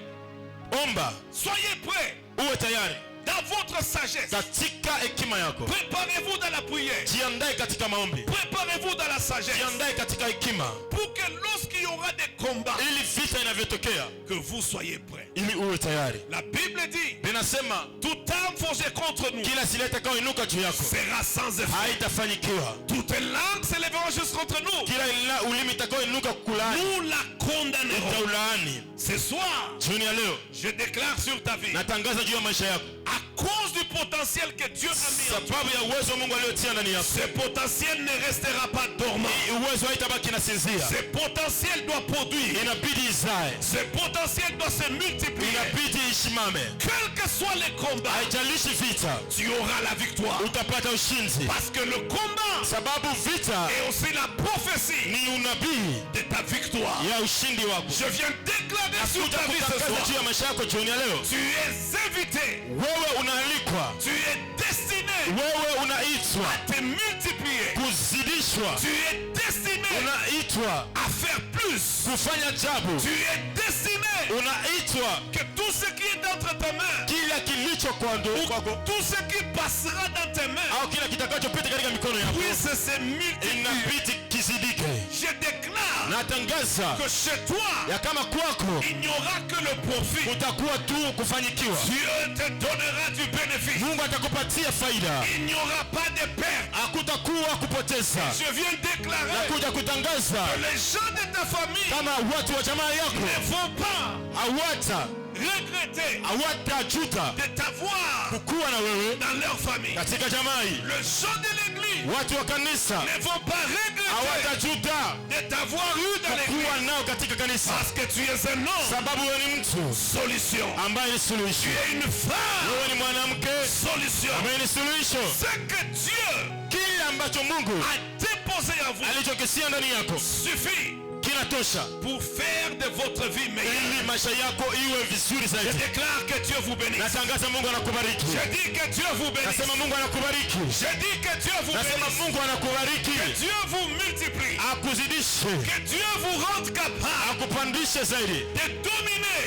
Omba. Soyez prêts. Uwe tayari. Dans votre sagesse. Katika hekima yako. Préparez-vous dans la prière. Jiandae katika maombi. Préparez-vous dans la sagesse. Jiandae katika hekima. Pour que lorsqu'il y aura des combats, ili vita inavyotokea, que vous soyez prêts. Ili uwe tayari. La Bible dit, binasema, toute arme forgée contre nous, kila silaha itakayoinuka juu yako, sera sans effet. Haitafanikiwa. Toute langue s'élèvera juste contre nous, kila ulimi itakayoinuka kukulaani, nous la condamnerons. Utaulaani. Ce soir, jioni ya leo, je déclare sur ta vie, natangaza juu ya maisha yako, à cause du potentiel que Dieu a mis en toi, sababu ya uwezo Mungu aliotia ndani yako, ce potentiel ne restera pas dormant. Uwezo haitabaki na sinzia. Ce potentiel doit produire. Inabidi izae. Ce potentiel doit se multiplier. Inabidi ishimame. Quel que soit les combats, haijalishi vita, tu auras la victoire. Utapata ushindi. Parce que le combat, sababu vita, est aussi la prophétie ni unabii de ta victoire. ya ushindi wako. Je viens déclarer sur ta vie ce soir. Juu ya maisha yako jioni ya leo. Tu es invité. Wewe unaalikwa. Tu es destiné. Wewe unaitwa à te multiplier. Kuzidishwa. Tu es destiné. Unaitwa à faire plus. Kufanya jabu. Tu es destiné. Unaitwa que tout ce qui est entre tes mains, kila kilicho kwako, tout ce qui passera dans tes mains, au kila kitakachopita katika mikono yako, puisse se multiplier. Inabidi kizidike. Je déclare natangaza que chez toi, ya kama kwako il n'y aura que le profit. utakuwa tu kufanyikiwa. Dieu te donnera du bénéfice. Mungu atakupatia faida. Il n'y aura pas de perte. Hakutakuwa kupoteza. Je viens déclarer nakuja kutangaza que les gens de ta famille kama watu wa jamaa yako ne vont pas regretter hawatajuta de t'avoir kukuwa na wewe dans leur famille. katika jamaa hii. Le gens de l'église watu wa kanisa ne vont pas regretter hawatajuta de t'avoir eu dans l'église. kukuwa nao katika kanisa, parce que tu es un homme. sababu wewe ni mtu Solution. ambaye ni suluhisho. Tu es une femme. Wewe ni mwanamke Solution. ambaye ni suluhisho. Ce que Dieu kile ambacho Mungu a déposé en vous alichokisia ndani yako suffit kinatosha pour faire de votre vie meilleure. ili maisha yako iwe vizuri Je zaidi. déclare que Dieu vous bénisse. Natangaza Mungu anakubariki. Je dis que Dieu vous bénisse. Nasema Mungu anakubariki. Je dis que Dieu vous Nasema bénisse. Mungu anakubariki. Que Dieu vous multiplie. Akuzidishe. Que Dieu vous rende capable Akupandishe zaidi. de dominer,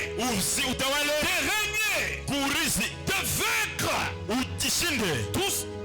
Utawale, de régner, kuurithi, de vaincre, utishinde,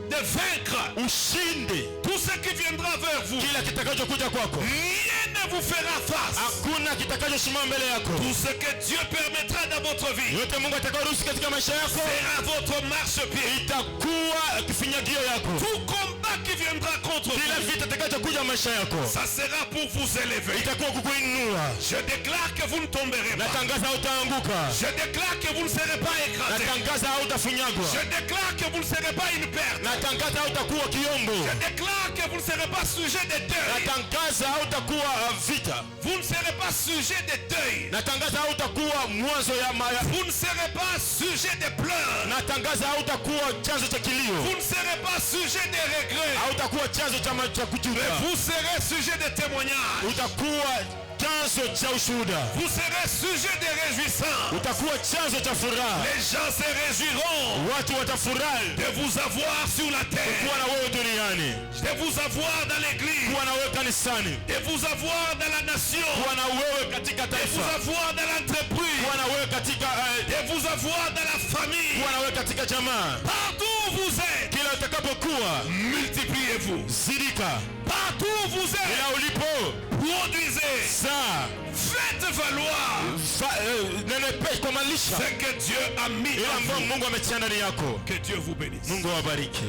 de vaincre ushinde tout ce qui viendra vers vous. kila kitakachokuja kwako. Rien ne vous fera face. Hakuna kitakachosimama mbele yako. Tout ce que Dieu permettra dans votre vie yote Mungu atakayoruhusu katika maisha yako sera votre marche-pied. itakuwa kifinyagio yako. Tout combat qui viendra contre Kila vous vita itakachokuja ya maisha yako Ça sera pour vous élever. itakuwa kukuinua. Je déclare que vous ne tomberez pas. Natangaza hautaanguka. Je déclare que vous ne serez pas écrasé. Natangaza hautafunyagwa. Je déclare que vous ne serez pas une perte. Natangaza hautakuwa kiombo. Je déclare que vous ne serez pas sujet de deuil. Natangaza hautakuwa vita. Vous ne serez pas sujet de deuil. Natangaza hautakuwa mwanzo ya maya. Vous ne serez pas sujet de pleurs. Natangaza hautakuwa chanzo cha kilio. Vous ne serez pas sujet de regrets. Hautakuwa chanzo cha kujuta. Mais vous serez sujet de témoignages. Utakuwa chanzo cha ushuhuda. Vous serez sujet de réjouissance. Utakuwa chanzo cha furaha. Les gens se réjouiront Watu watafurahi de vous avoir sur la terre, kuwa na wewe duniani, de vous avoir dans l'église, kuwa na wewe kanisani, de vous avoir dans la nation, kuwa na wewe katika de vous taifa, avoir dans l'entreprise, kuwa na wewe katika de vous avoir dans la famille. kuwa na wewe katika jamaa. Partout où vous êtes, Kila utakapokuwa, multipliez-vous. zidika. Partout où vous êtes, Ila ulipo, produisez. saa Faites valoir nenepe kwa malisha ce que Dieu a mis ile en ambayo vous. Mungu ametia ndani yako. Que Dieu vous bénisse. Mungu awabariki.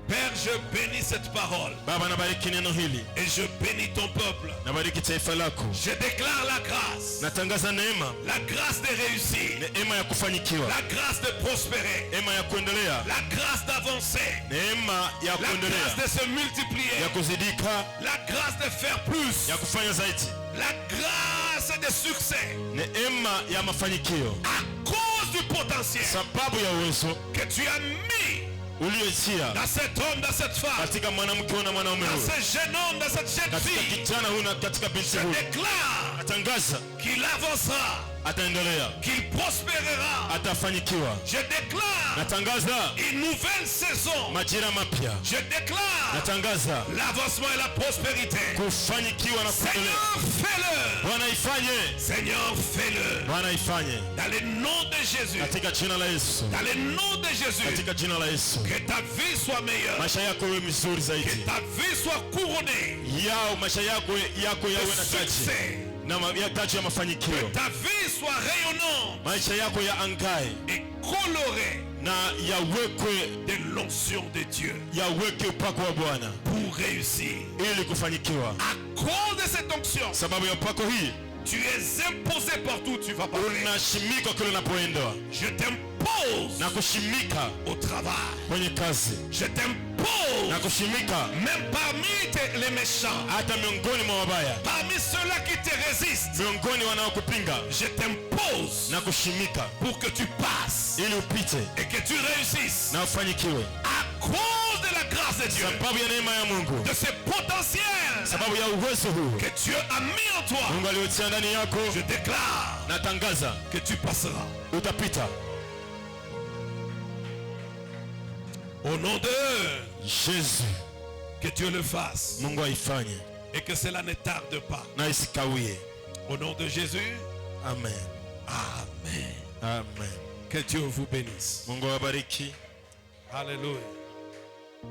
Père, je bénis cette parole Baba, nabariki neno hili, et je bénis ton peuple. nabariki taifa lako. Je déclare la grâce, Natangaza neema, la grâce de réussir, neema ya kufanikiwa, la grâce de prospérer, neema ya kuendelea, la grâce d'avancer, neema ya la kuendelea, grâce de se multiplier, ya kuzidika, la grâce de faire plus, ya kufanya zaidi, la grâce de succès neema ya mafanikio, à cause du potentiel sababu ya uwezo que tu as mis uliotia dans cet homme, dans cette femme, katika mwanamke na mwanaume dans huyu, ce jeune homme, dans cette jeune katika fille. kijana huyu na katika binti Je huyu. déclare Atangaza qu'il avancera, ataendelea, qu'il prospérera. atafanikiwa. Je déclare Natangaza une nouvelle saison. majira mapya. Je déclare Natangaza l'avancement et la prospérité. kufanikiwa na kuendelea. Seigneur, fais-le. Bwana ifanye, Seigneur, fais-le. Bwana ifanye Dans le nom de Jésus. katika jina la Yesu, Dans le nom de Jésus. katika jina la Yesu. Que ta vie soit meilleure. Maisha yako yawe mizuri Que zaidi, ta vie soit couronnée maisha yako yawe de na taji succès. na ya taji ya Que mafanikio. ta vie soit rayonnante Maisha yako ya angae et colorée na yawekwe, de l'onction de Dieu yaweke upako wa Bwana pour réussir. ili kufanikiwa. À cause de cette onction, Sababu ya upako hii tu es imposé partout où tu vas passer. unashimika kile unapoenda, Je t'impose na kushimika au travail. kwenye kazi, Je t'impose na kushimika même parmi les méchants, hata miongoni mwa wabaya, parmi ceux-là qui te résistent. miongoni wanaokupinga, Je t'impose na kushimika pour que tu passes ili upite et que tu réussisses na ufanikiwe, à cause de la grâce de Dieu, sababu ya neema ya Mungu, de ce potentiel sababu ya uwezo huu que Dieu a mis en toi. Mungu aliotia ndani yako. Je déclare Natangaza que tu passeras. utapita. Au nom de Yesu, que Dieu le fasse Mungu aifanye et que cela ne tarde pas. na isikawie. Au nom de Jésus, Amen, amen. amen. Que Dieu vous bénisse. Mungu awabariki. Alléluia.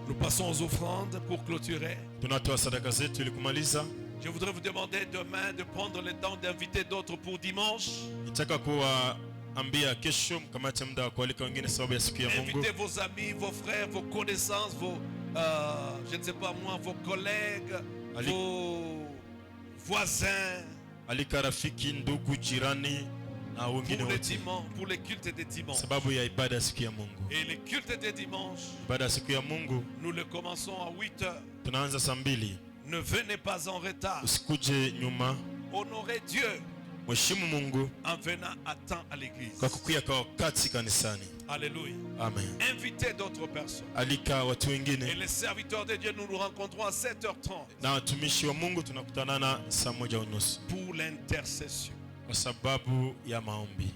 Nous passons aux offrandes pour clôturer. Tunatoa sadaka zetu ili kumaliza. Je voudrais vous demander demain de prendre le temps d'inviter d'autres pour dimanche. Nitaka kuwaambia kesho mkamate muda wa kualika wengine sababu ya siku ya Mungu. Invitez vos amis, vos frères, vos connaissances, vos, je ne sais pas moi, vos collègues, vos voisins. Alika rafiki, ndugu, jirani na wengine Pour les wote dimanches, pour les cultes des dimanches. sababu ya ibada ya siku ya Mungu. Et les cultes des dimanches, Ibada ya siku ya Mungu nous le commençons à 8 heures. tunaanza saa 2. Ne venez pas en retard. Usikuje nyuma. Honorez Dieu Mheshimu Mungu en venant à temps à l'église. kwa kukuja kwa wakati kanisani. Alléluia. Amen. Invitez d'autres personnes. Alika watu Et wengine les serviteurs de Dieu, nous nous rencontrons à 7h30 na watumishi wa Mungu tunakutanana saa 1:30 pour l'intercession. kwa sababu ya maombi.